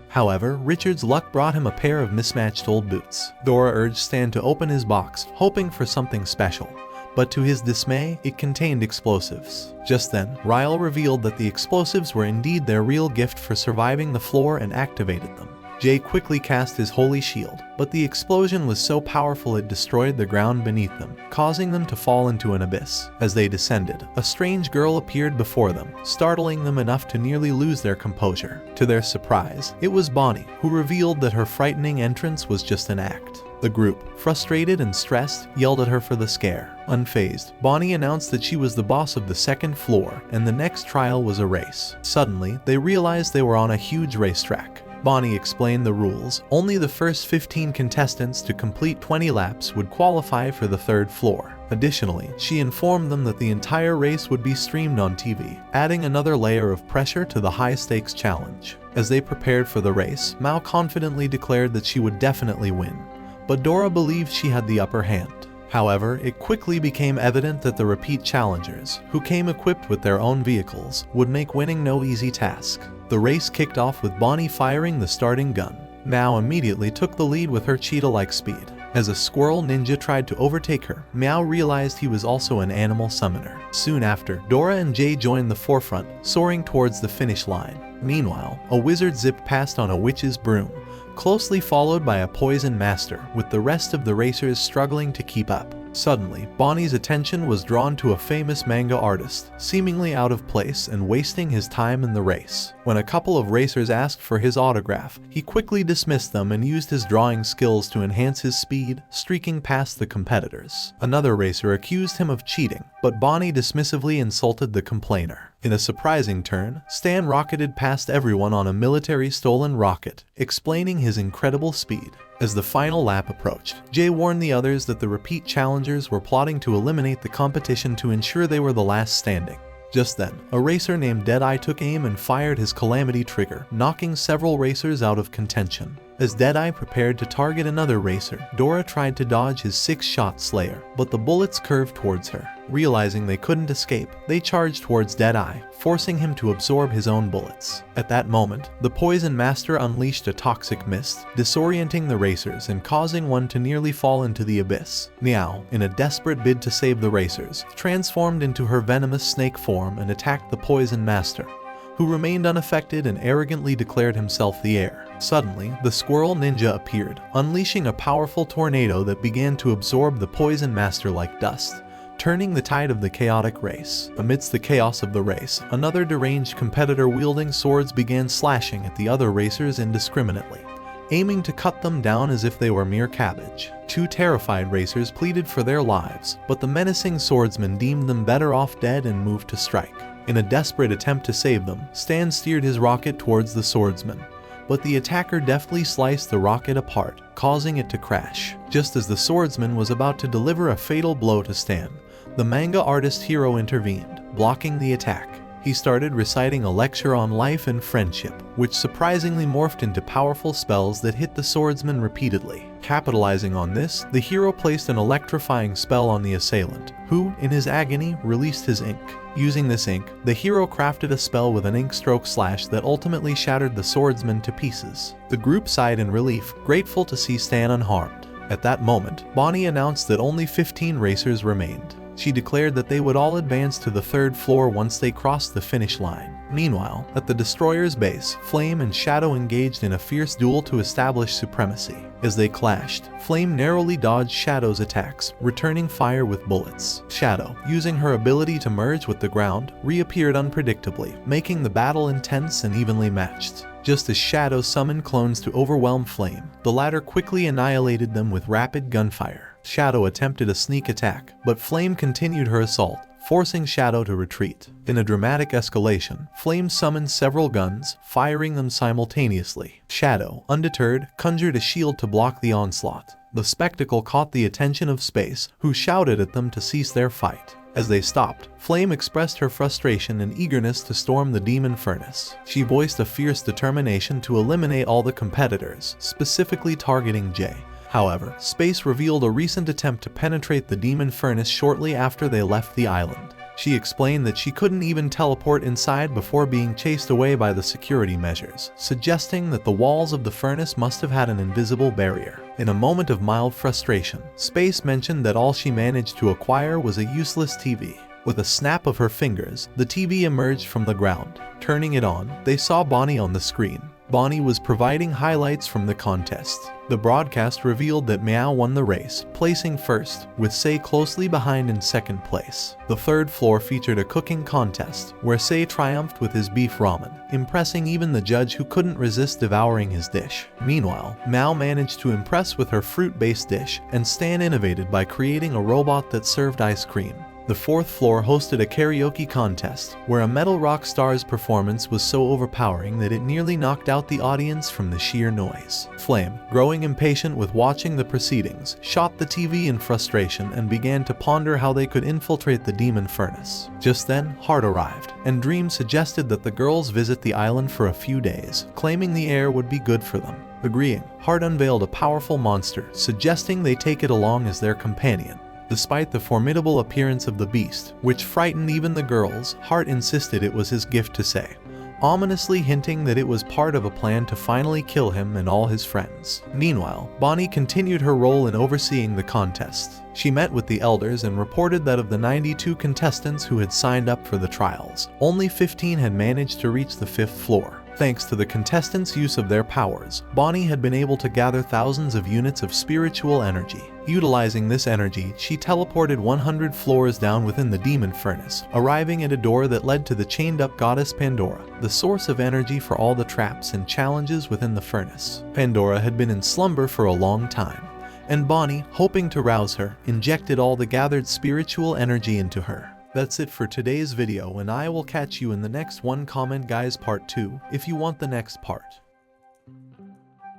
S1: However, Richard's luck brought him a pair of mismatched old boots. Dora urged Stan to open his box, hoping for something special. But to his dismay, it contained explosives. Just then, Ryle revealed that the explosives were indeed their real gift for surviving the floor and activated them. Jay quickly cast his holy shield, but the explosion was so powerful it destroyed the ground beneath them, causing them to fall into an abyss. As they descended, a strange girl appeared before them, startling them enough to nearly lose their composure. To their surprise, it was Bonnie, who revealed that her frightening entrance was just an act. The group, frustrated and stressed, yelled at her for the scare. Unfazed, Bonnie announced that she was the boss of the second floor, and the next trial was a race. Suddenly, they realized they were on a huge racetrack. Bonnie explained the rules. Only the first 15 contestants to complete 20 laps would qualify for the third floor. Additionally, she informed them that the entire race would be streamed on TV, adding another layer of pressure to the high-stakes challenge. As they prepared for the race, Mao confidently declared that she would definitely win, but Dora believed she had the upper hand. However, it quickly became evident that the repeat challengers, who came equipped with their own vehicles, would make winning no easy task. The race kicked off with Bonnie firing the starting gun. Meow immediately took the lead with her cheetah-like speed. As a squirrel ninja tried to overtake her, Meow realized he was also an animal summoner. Soon after, Dora and Jay joined the forefront, soaring towards the finish line. Meanwhile, a wizard zipped past on a witch's broom, closely followed by a poison master, with the rest of the racers struggling to keep up. Suddenly, Bonnie's attention was drawn to a famous manga artist, seemingly out of place and wasting his time in the race. When a couple of racers asked for his autograph, he quickly dismissed them and used his drawing skills to enhance his speed, streaking past the competitors. Another racer accused him of cheating, but Bonnie dismissively insulted the complainer. In a surprising turn, Stan rocketed past everyone on a military-stolen rocket, explaining his incredible speed. As the final lap approached, Jay warned the others that the repeat challengers were plotting to eliminate the competition to ensure they were the last standing. Just then, a racer named Deadeye took aim and fired his calamity trigger, knocking several racers out of contention. As Deadeye prepared to target another racer, Dora tried to dodge his 6-shot slayer, but the bullets curved towards her. Realizing they couldn't escape, they charged towards Deadeye, forcing him to absorb his own bullets. At that moment, the Poison Master unleashed a toxic mist, disorienting the racers and causing one to nearly fall into the abyss. Meow, in a desperate bid to save the racers, transformed into her venomous snake form and attacked the Poison Master, who remained unaffected and arrogantly declared himself the heir. Suddenly, the Squirrel Ninja appeared, unleashing a powerful tornado that began to absorb the Poison Master like dust, turning the tide of the chaotic race. Amidst the chaos of the race, another deranged competitor wielding swords began slashing at the other racers indiscriminately, aiming to cut them down as if they were mere cabbage. Two terrified racers pleaded for their lives, but the menacing swordsman deemed them better off dead and moved to strike. In a desperate attempt to save them, Stan steered his rocket towards the swordsman, but the attacker deftly sliced the rocket apart, causing it to crash. Just as the swordsman was about to deliver a fatal blow to Stan, the manga artist hero intervened, blocking the attack. He started reciting a lecture on life and friendship, which surprisingly morphed into powerful spells that hit the swordsman repeatedly. Capitalizing on this, the hero placed an electrifying spell on the assailant, who, in his agony, released his ink. Using this ink, the hero crafted a spell with an ink stroke slash that ultimately shattered the swordsman to pieces. The group sighed in relief, grateful to see Stan unharmed. At that moment, Bonnie announced that only 15 racers remained. She declared that they would all advance to the 3rd floor once they crossed the finish line. Meanwhile, at the Destroyer's base, Flame and Shadow engaged in a fierce duel to establish supremacy. As they clashed, Flame narrowly dodged Shadow's attacks, returning fire with bullets. Shadow, using her ability to merge with the ground, reappeared unpredictably, making the battle intense and evenly matched. Just as Shadow summoned clones to overwhelm Flame, the latter quickly annihilated them with rapid gunfire. Shadow attempted a sneak attack, but Flame continued her assault, forcing Shadow to retreat. In a dramatic escalation, Flame summoned several guns, firing them simultaneously. Shadow, undeterred, conjured a shield to block the onslaught. The spectacle caught the attention of Space, who shouted at them to cease their fight. As they stopped, Flame expressed her frustration and eagerness to storm the demon furnace. She voiced a fierce determination to eliminate all the competitors, specifically targeting Jay. However, Space revealed a recent attempt to penetrate the demon furnace shortly after they left the island. She explained that she couldn't even teleport inside before being chased away by the security measures, suggesting that the walls of the furnace must have had an invisible barrier. In a moment of mild frustration, Space mentioned that all she managed to acquire was a useless TV. With a snap of her fingers, the TV emerged from the ground. Turning it on, they saw Bonnie on the screen. Bonnie was providing highlights from the contest. The broadcast revealed that Meow won the race, placing first, with Sei closely behind in 2nd place. The 3rd floor featured a cooking contest, where Sei triumphed with his beef ramen, impressing even the judge who couldn't resist devouring his dish. Meanwhile, Meow managed to impress with her fruit-based dish, and Stan innovated by creating a robot that served ice cream. The 4th floor hosted a karaoke contest, where a metal rock star's performance was so overpowering that it nearly knocked out the audience from the sheer noise. Flame, growing impatient with watching the proceedings, shot the TV in frustration and began to ponder how they could infiltrate the demon furnace. Just then, Heart arrived, and Dream suggested that the girls visit the island for a few days, claiming the air would be good for them. Agreeing, Heart unveiled a powerful monster, suggesting they take it along as their companion. Despite the formidable appearance of the beast, which frightened even the girls, Hart insisted it was his gift to say, ominously hinting that it was part of a plan to finally kill him and all his friends. Meanwhile, Bonnie continued her role in overseeing the contest. She met with the elders and reported that of the 92 contestants who had signed up for the trials, only 15 had managed to reach the 5th floor. Thanks to the contestants' use of their powers, Bonnie had been able to gather thousands of units of spiritual energy. Utilizing this energy, she teleported 100 floors down within the demon furnace, arriving at a door that led to the chained-up goddess Pandora, the source of energy for all the traps and challenges within the furnace. Pandora had been in slumber for a long time, and Bonnie, hoping to rouse her, injected all the gathered spiritual energy into her. That's it for today's video, and I will catch you in the next one. Comment guys part 2 if you want the next part.